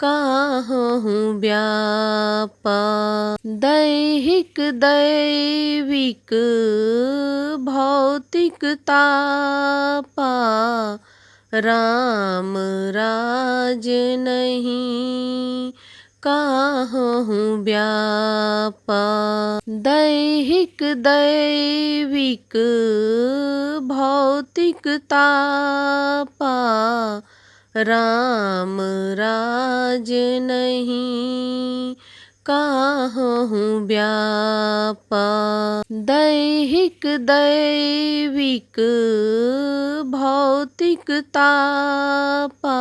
काहूँ व्यापा। दैहिक दैविक भौतिक तापा, राम राज नहीं काहूँ व्यापा। दैहिक दैविक भौतिक तापा, राम राज नहीं काहूँ व्यापा। दैहिक दैविक भौतिक तापा,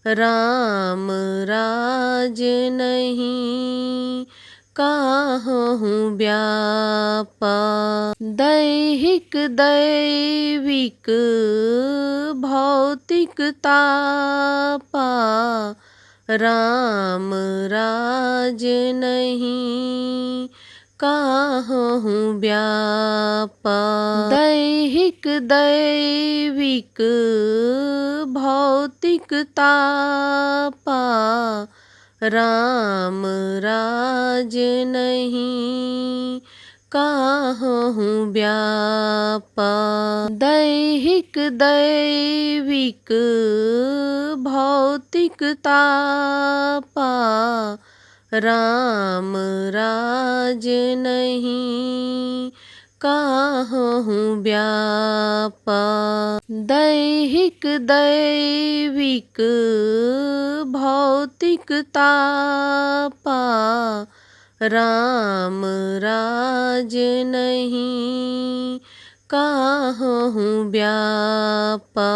राम राज नहीं काहूँ व्यापा। दैहिक दैविक भौतिक तापा, राम राज नहीं काहूँ व्यापा। दैहिक दैविक भौतिक तापा, राम राज नहीं काहूँ व्यापा। दैहिक दैविक भौतिक तापा, राम राज नहीं काहूँ व्यापा। दैहिक दैविक भौतिक तापा, राम राज नहीं काहूँ व्यापा।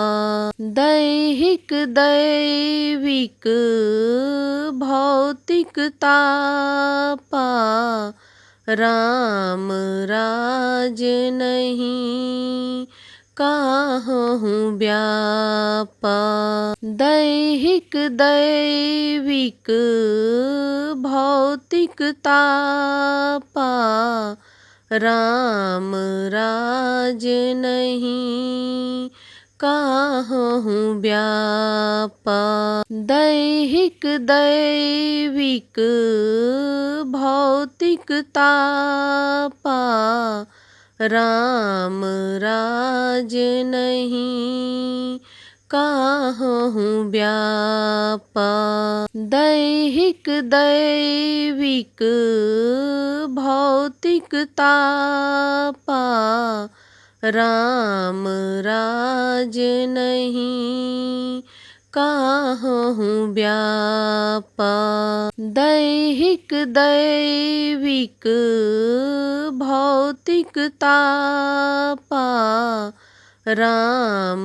दैहिक दैविक भौतिक तापा, राम राज नहीं काहूँ व्यापा। दैहिक दैविक भौतिक तापा, राम राज नहीं काहूँ व्यापा। दैहिक दैविक भौतिक तापा, राम राज नहीं काहूँ व्यापा। दैहिक दैविक भौतिक तापा, राम राज नहीं काहूँ व्यापा। दैहिक दैविक भौतिक तापा, राम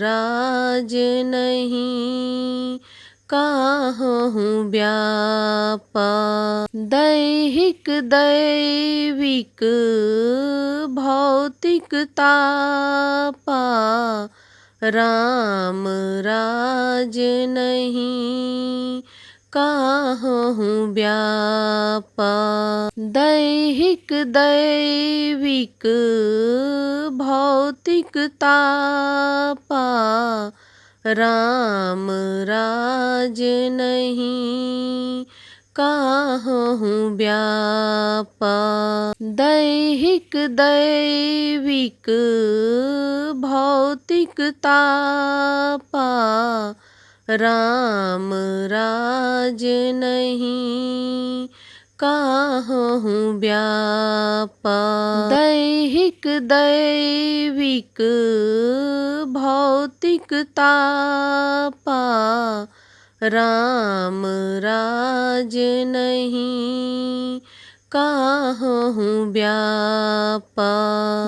राज नहीं काहूँ व्यापा। दैहिक दैविक भौतिक तापा, राम राज नहीं काहूँ व्यापा। दैहिक दैविक भौतिक तापा, राम राज नहीं काहूँ व्यापा। दैहिक दैविक भौतिक तापा, राम राज नहीं काहूँ व्यापा। दैहिक दैविक भौतिक तापा, राम राज नहीं काहूँ व्यापा।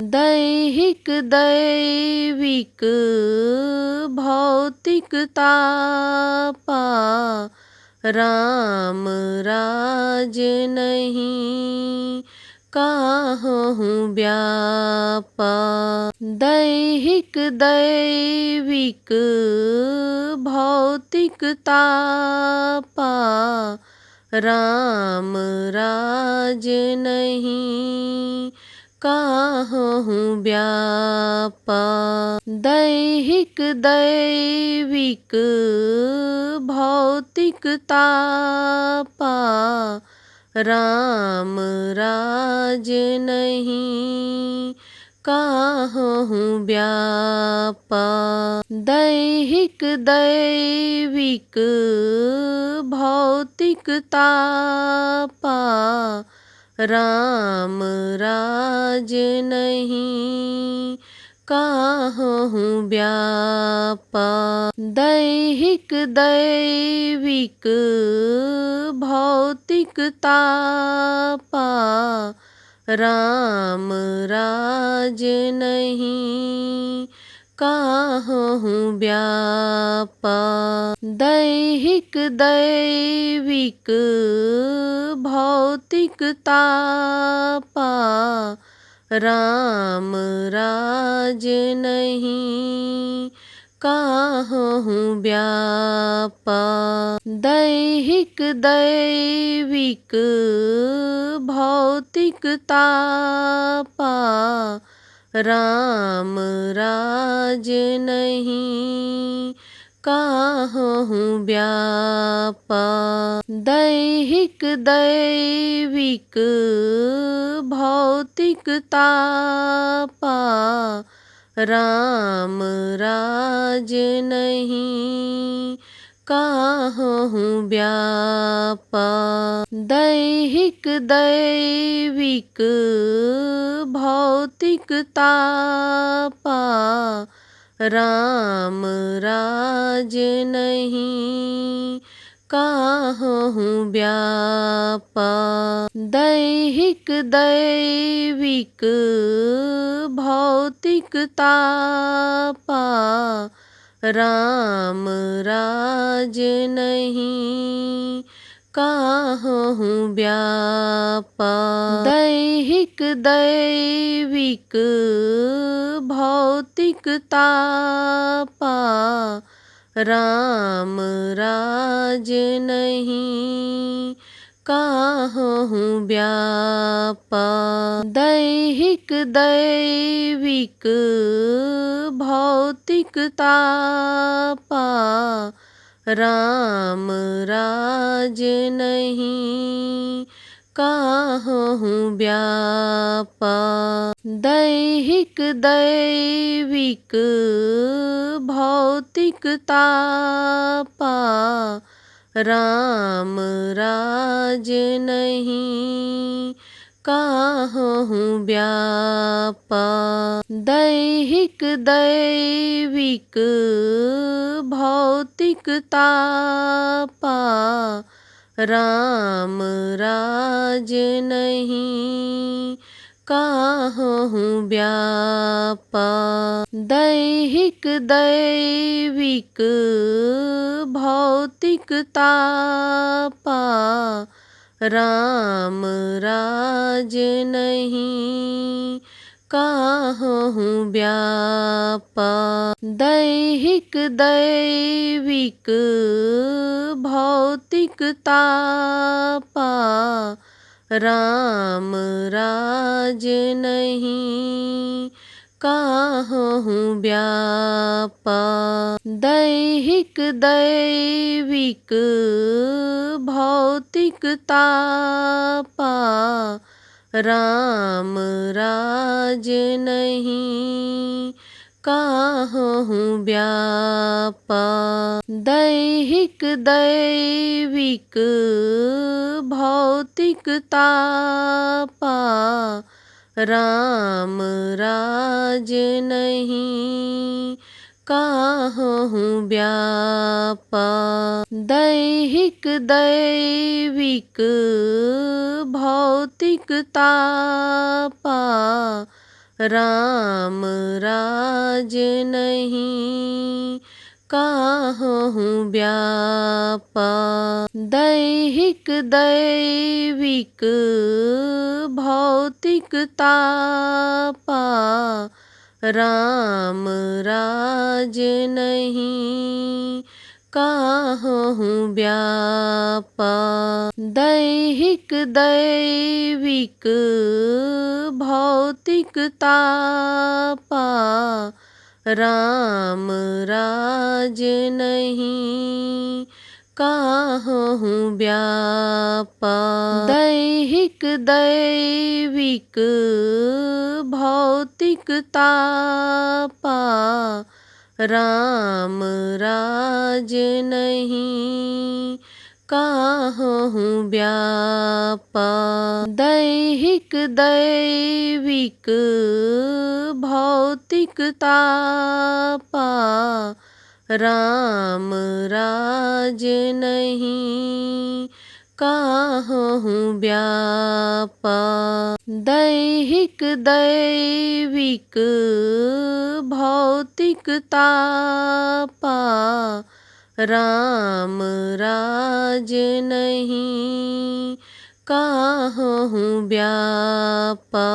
दैहिक दैविक भौतिक तापा, राम राज नहीं काहूँ व्यापा। दैहिक दैविक भौतिक तापा, राम राज नहीं काहूँ व्यापा। दैहिक दैविक भौतिक तापा, राम राज नहीं काहूँ व्यापा। दैहिक दैविक भौतिक तापा, राम राज नहीं काहूँ व्यापा। दैहिक दैविक भौतिक तापा, राम राज नहीं काहूँ व्यापा। दैहिक दैविक भौतिक तापा, राम राज नहीं काहूँ व्यापा। दैहिक दैविक भौतिक तापा, राम राज नहीं काहूँ व्यापा। दैहिक दैविक भौतिक तापा, राम राज नहीं काहूँ व्यापा। दैहिक दैविक भौतिक तापा, राम राज नहीं काहूँ व्यापा। दैहिक दैविक भौतिक तापा, राम राज नहीं काहूँ व्यापा। दैहिक दैविक भौतिक तापा, राम राज नहीं काहूँ व्यापा। दैहिक दैविक भौतिक तापा, राम राज नहीं काहूँ व्यापा। दैहिक दैविक भौतिक तापा, राम राज नहीं काहूँ व्यापा। दैहिक दैविक भौतिक तापा, राम राज नहीं काहूँ व्यापा। दैहिक दैविक भौतिक तापा, राम राज नहीं काहूँ व्यापा। दैहिक दैविक भौतिक तापा, राम राज नहीं काहूँ व्यापा। दैहिक दैविक भौतिक तापा, राम राज नहीं काहूँ व्यापा। दैहिक दैविक भौतिक तापा, राम राज नहीं काहूँ व्यापा। दैहिक दैविक भौतिक तापा, राम राज नहीं काहूँ व्यापा। दैहिक दैविक भौतिक तापा, राम राज नहीं काहूँ व्यापा। दैहिक दैविक भौतिक तापा, राम राज नहीं काहूँ व्यापा। दैहिक दैविक भौतिक तापा, राम राज नहीं काहूँ व्यापा। दैहिक दैविक भौतिक तापा, राम राज नहीं काहूँ व्यापा। दैहिक दैविक भौतिक तापा, राम राज नहीं काहूँ व्यापा।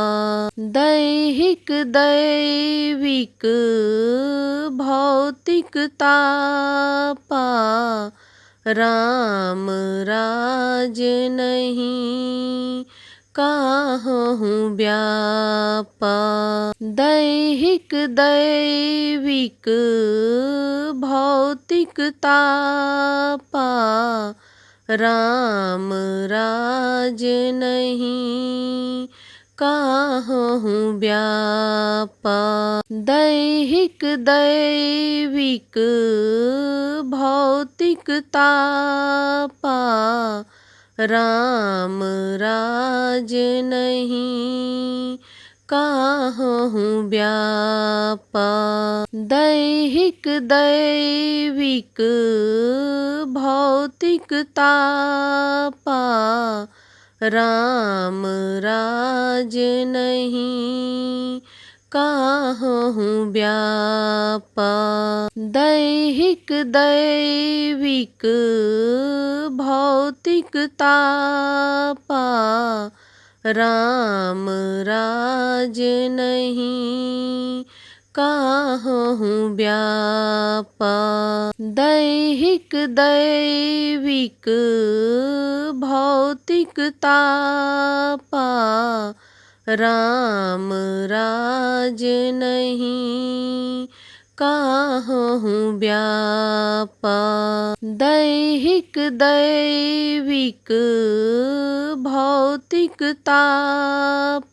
दैहिक दैविक भौतिक तापा, राम राज नहीं काहूँ व्यापा। दैहिक दैविक भौतिक तापा, राम राज नहीं काहूँ व्यापा। दैहिक दैविक भौतिक तापा, राम राज नहीं काहूँ व्यापा। दैहिक दैविक भौतिक तापा, राम राज नहीं काहूँ व्यापा। दैहिक दैविक भौतिक तापा, राम राज नहीं काहूँ व्यापा। दैहिक दैविक भौतिक तापा, राम राज नहीं काहूँ व्यापा। दैहिक दैविक भौतिक तापा,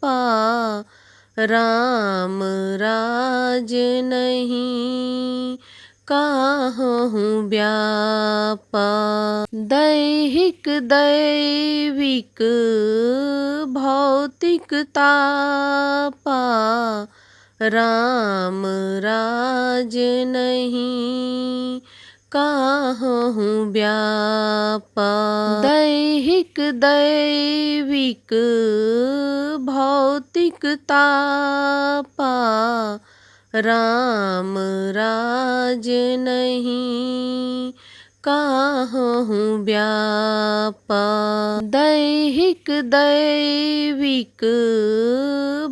राम राज नहीं काहूँ व्यापा। दैहिक दैविक भौतिक तापा, राम राज नहीं काहूँ व्यापा। दैहिक दैविक भौतिक तापा, राम राज नहीं काहूँ व्यापा। दैहिक दैविक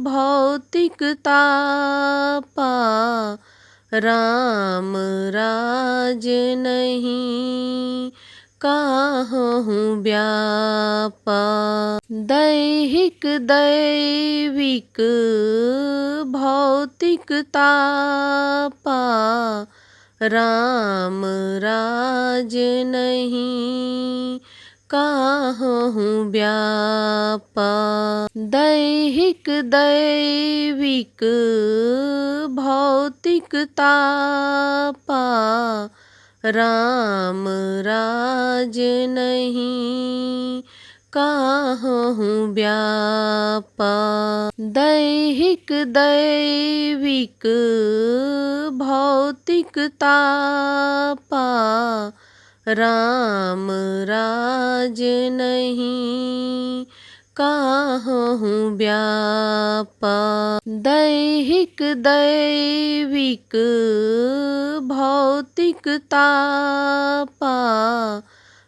भौतिक तापा, राम राज नहीं काहूँ व्यापा। दैहिक दैविक भौतिक तापा, राम राज नहीं काहूँ व्यापा। दैहिक दैविक भौतिक तापा, राम राज नहीं काहूँ व्यापा। दैहिक दैविक भौतिक तापा, राम राज नहीं काहूँ व्यापा। दैहिक दैविक भौतिक तापा,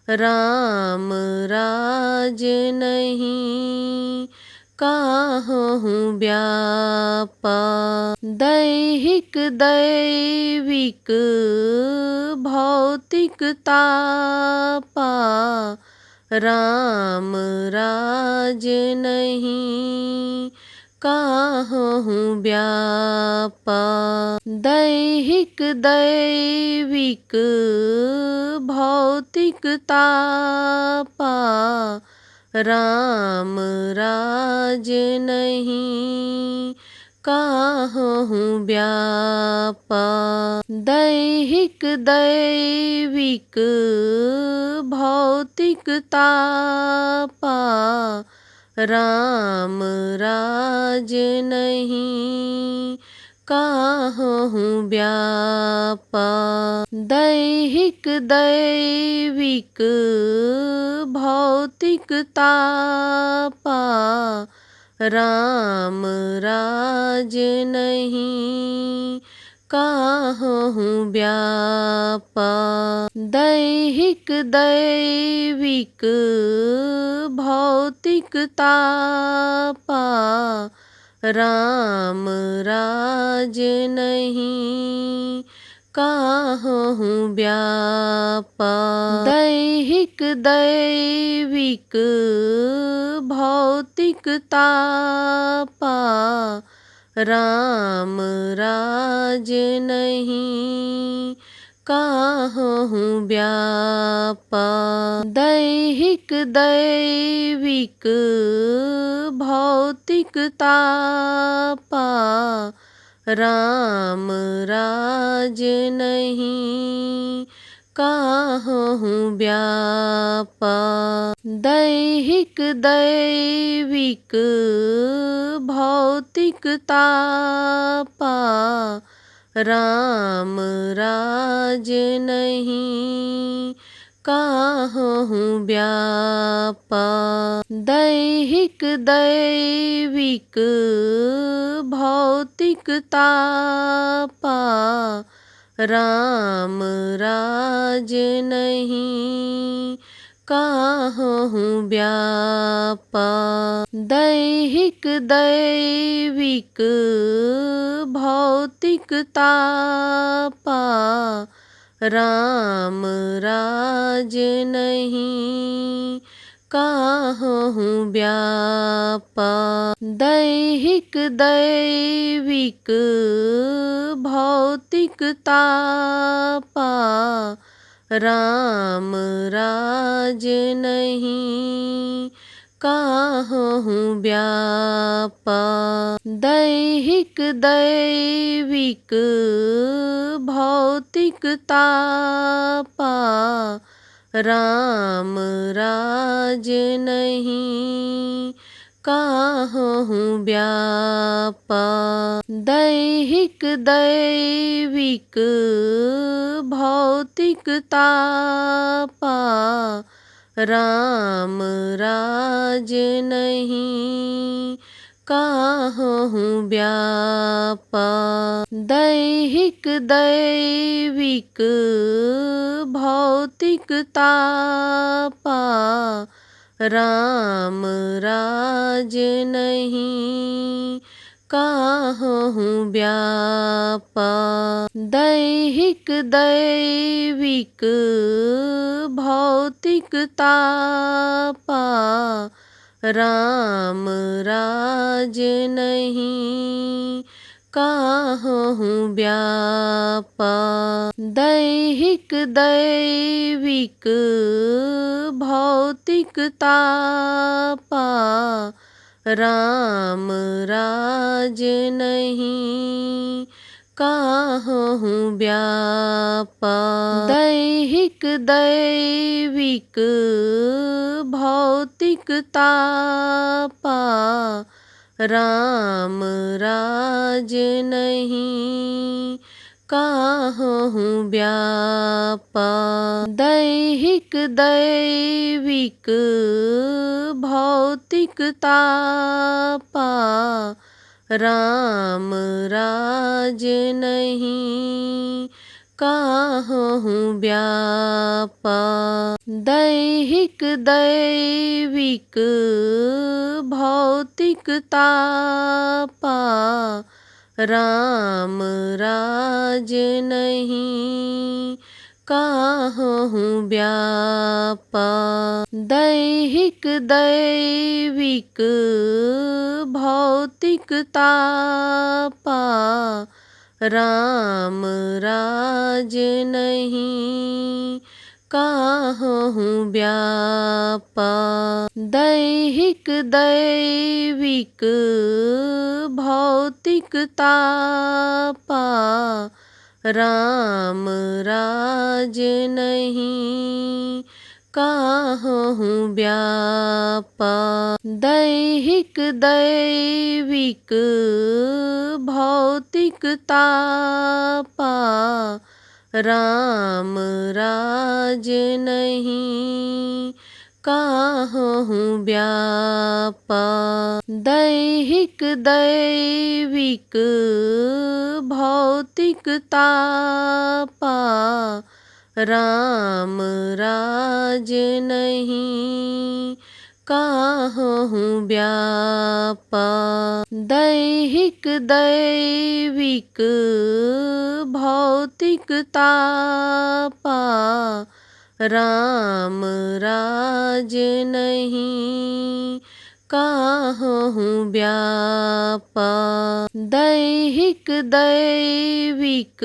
राम राज नहीं काहूँ व्यापा। दैहिक दैविक भौतिक तापा, राम राज नहीं काहूँ व्यापा। दैहिक दैविक भौतिक तापा, राम राज नहीं काहूँ व्यापा। दैहिक दैविक भौतिक तापा, राम राज नहीं काहूँ व्यापा। दैहिक दैविक भौतिक तापा, राम राज नहीं काहूँ व्यापा। दैहिक दैविक भौतिक तापा, राम राज नहीं काहूँ व्यापा। दैहिक दैविक भौतिक तापा, राम राज नहीं काहूँ व्यापा। दैहिक दैविक भौतिक तापा, राम राज नहीं काहूँ व्यापा। दैहिक दैविक भौतिक तापा, राम राज नहीं काहूँ व्यापा। दैहिक दैविक भौतिक तापा, राम राज नहीं काहूँ व्यापा। दैहिक दैविक भौतिक तापा, राम राज नहीं काहूँ व्यापा। दैहिक दैविक भौतिक तापा, राम राज नहीं काहूँ व्यापा। दैहिक दैविक भौतिक तापा, राम राज नहीं काहूँ व्यापा। दैहिक दैविक भौतिक तापा, राम राज नहीं काहूँ व्यापा। दैहिक दैविक भौतिक तापा, राम राज नहीं काहूँ व्यापा। दैहिक दैविक भौतिक तापा, राम राज नहीं काहूँ व्यापा। दैहिक दैविक भौतिक तापा, राम राज नहीं काहूँ व्यापा। दैहिक दैविक भौतिक तापा, राम राज नहीं काहूँ व्यापा। दैहिक दैविक भौतिक तापा, राम राज नहीं काहूँ व्यापा। दैहिक दैविक भौतिक तापा, राम राज नहीं काहूँ व्यापा। दैहिक दैविक भौतिक तापा, राम राज नहीं काहूँ व्यापा। दैहिक दैविक भौतिक तापा, राम राज नहीं काहूँ व्यापा। दैहिक दैविक भौतिक तापा, राम राज नहीं काहूँ व्यापा। दैहिक दैविक भौतिक तापा, राम राज नहीं काहूँ व्यापा। दैहिक दैविक भौतिक तापा, राम राज नहीं काहूँ व्यापा। दैहिक दैविक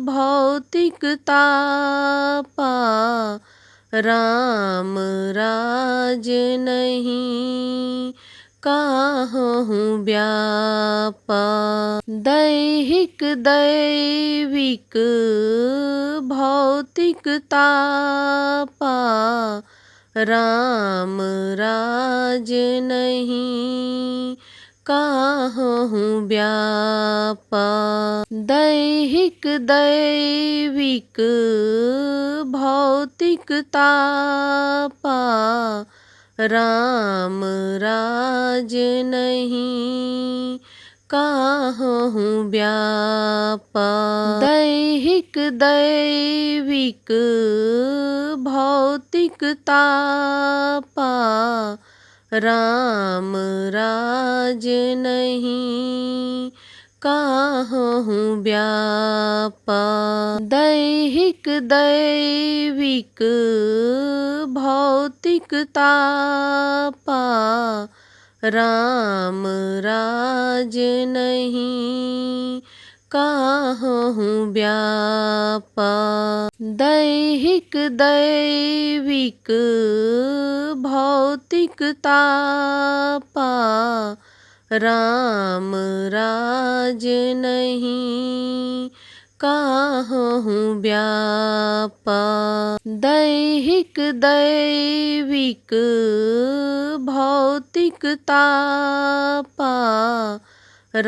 भौतिक तापा, राम राज नहीं काहूँ व्यापा। दैहिक दैविक भौतिक तापा, राम राज नहीं काहूँ व्यापा। दैहिक दैविक भौतिक तापा, राम राज नहीं काहूँ व्यापा। दैहिक दैविक भौतिक तापा, राम राज नहीं काहूँ व्यापा। दैहिक दैविक भौतिक तापा, राम राज नहीं काहूँ व्यापा। दैहिक दैविक भौतिक तापा, राम राज नहीं काहूँ व्यापा। दैहिक दैविक भौतिक तापा,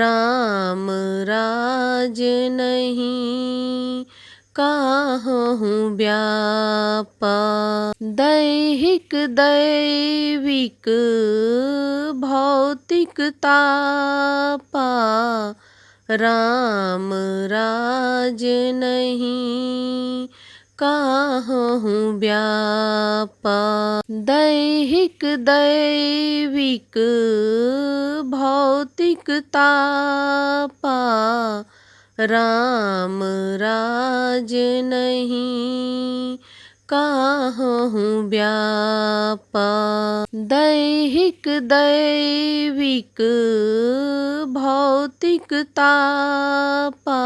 राम राज नहीं काहूँ व्यापा। दैहिक दैविक भौतिक तापा, राम राज नहीं काहूँ व्यापा। दैहिक दैविक भौतिक तापा, राम राज नहीं काहूँ व्यापा। दैहिक दैविक भौतिक तापा,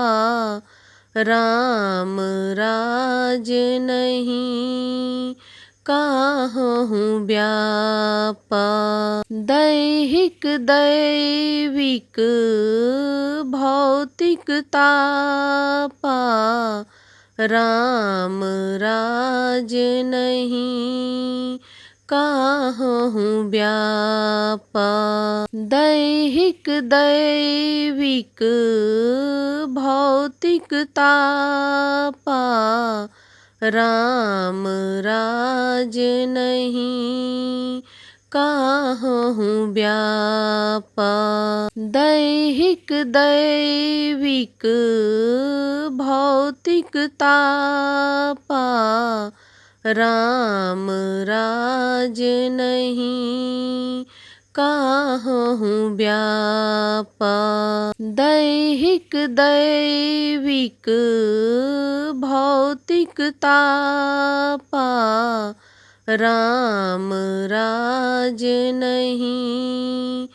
राम राज नहीं काहूँ व्यापा। दैहिक दैविक भौतिक तापा, राम राज नहीं काहूँ व्यापा। दैहिक दैविक भौतिकता पा राम राज नहीं काहूँ व्यापा। दैहिक दैविक भौतिकता पा राम राज नहीं काहूँ व्यापा। दैहिक दैविक भौतिकता पा राम राज नहीं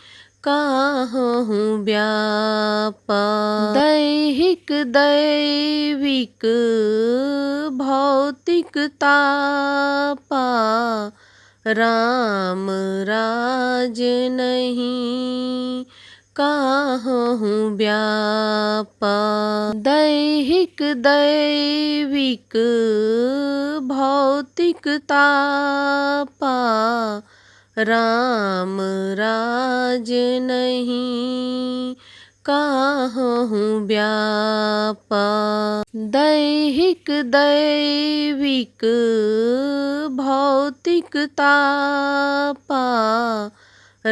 काहूँ व्यापा। दैहिक दैविक भौतिकता पा राम राज नहीं काहूँ व्यापा। दैहिक दैविक भौतिकता पा राम राज नहीं काहूँ व्यापा। दैहिक दैविक भौतिकता पा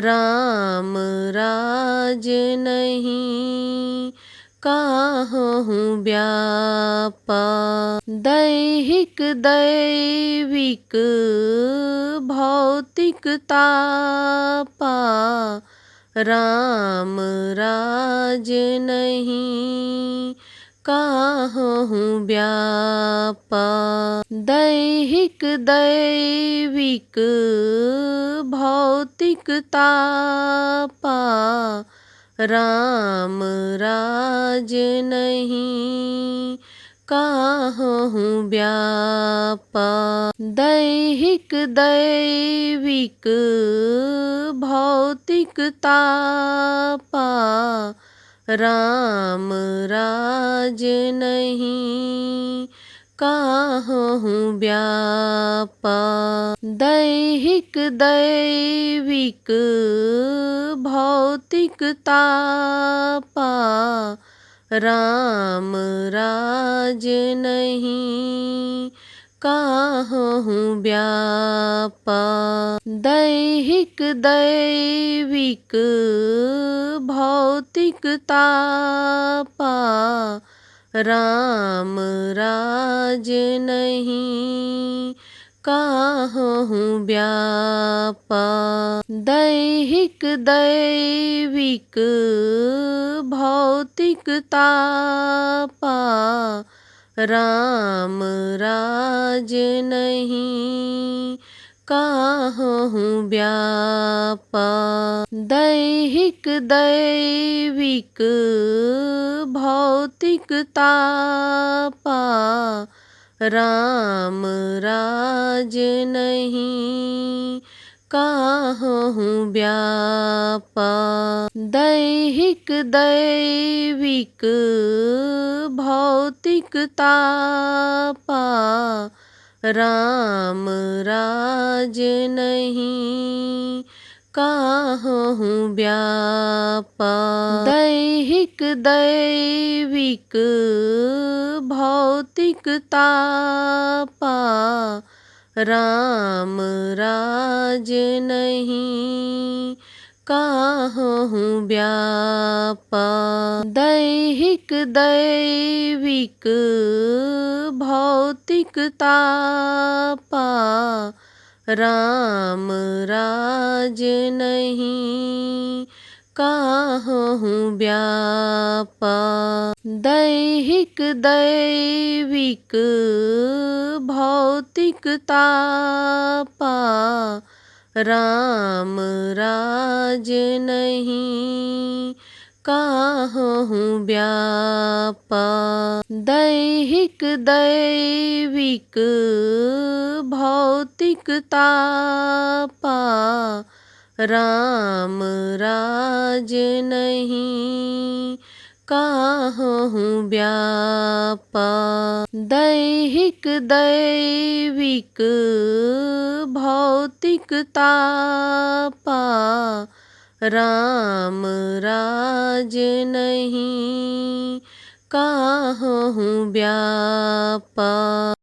राम राज नहीं काहूँ व्यापा। दैहिक दैविक भौतिकता पा राम राज नहीं काहूँ व्यापा। दैहिक दैविक भौतिकता पा राम राज नहीं काहूँ व्यापा। दैहिक दैविक भौतिकता पा राम राज नहीं काहूँ व्यापा। दैहिक दैविक भौतिकता पा राम राज नहीं काहूँ व्यापा। दैहिक दैविक भौतिकता पा राम राज नहीं काहूँ व्यापा। दैहिक दैविक भौतिकता पा राम राज नहीं काहूँ व्यापा। दैहिक दैविक भौतिकता पा राम राज नहीं काहूँ व्यापा। दैहिक दैविक भौतिकता पा राम राज नहीं काहूँ व्यापा। दैहिक दैविक भौतिकता पा राम राज नहीं काहूँ व्यापा। दैहिक दैविक भौतिकता पा राम राज नहीं काहूँ व्यापा। दैहिक दैविक भौतिकता पा राम राज नहीं काहूँ व्यापा। दैहिक दैविक भौतिकता पा राम राज नहीं काहूँ व्यापा। दैहिक दैविक भौतिकता पा राम राज नहीं काहूँ व्यापा।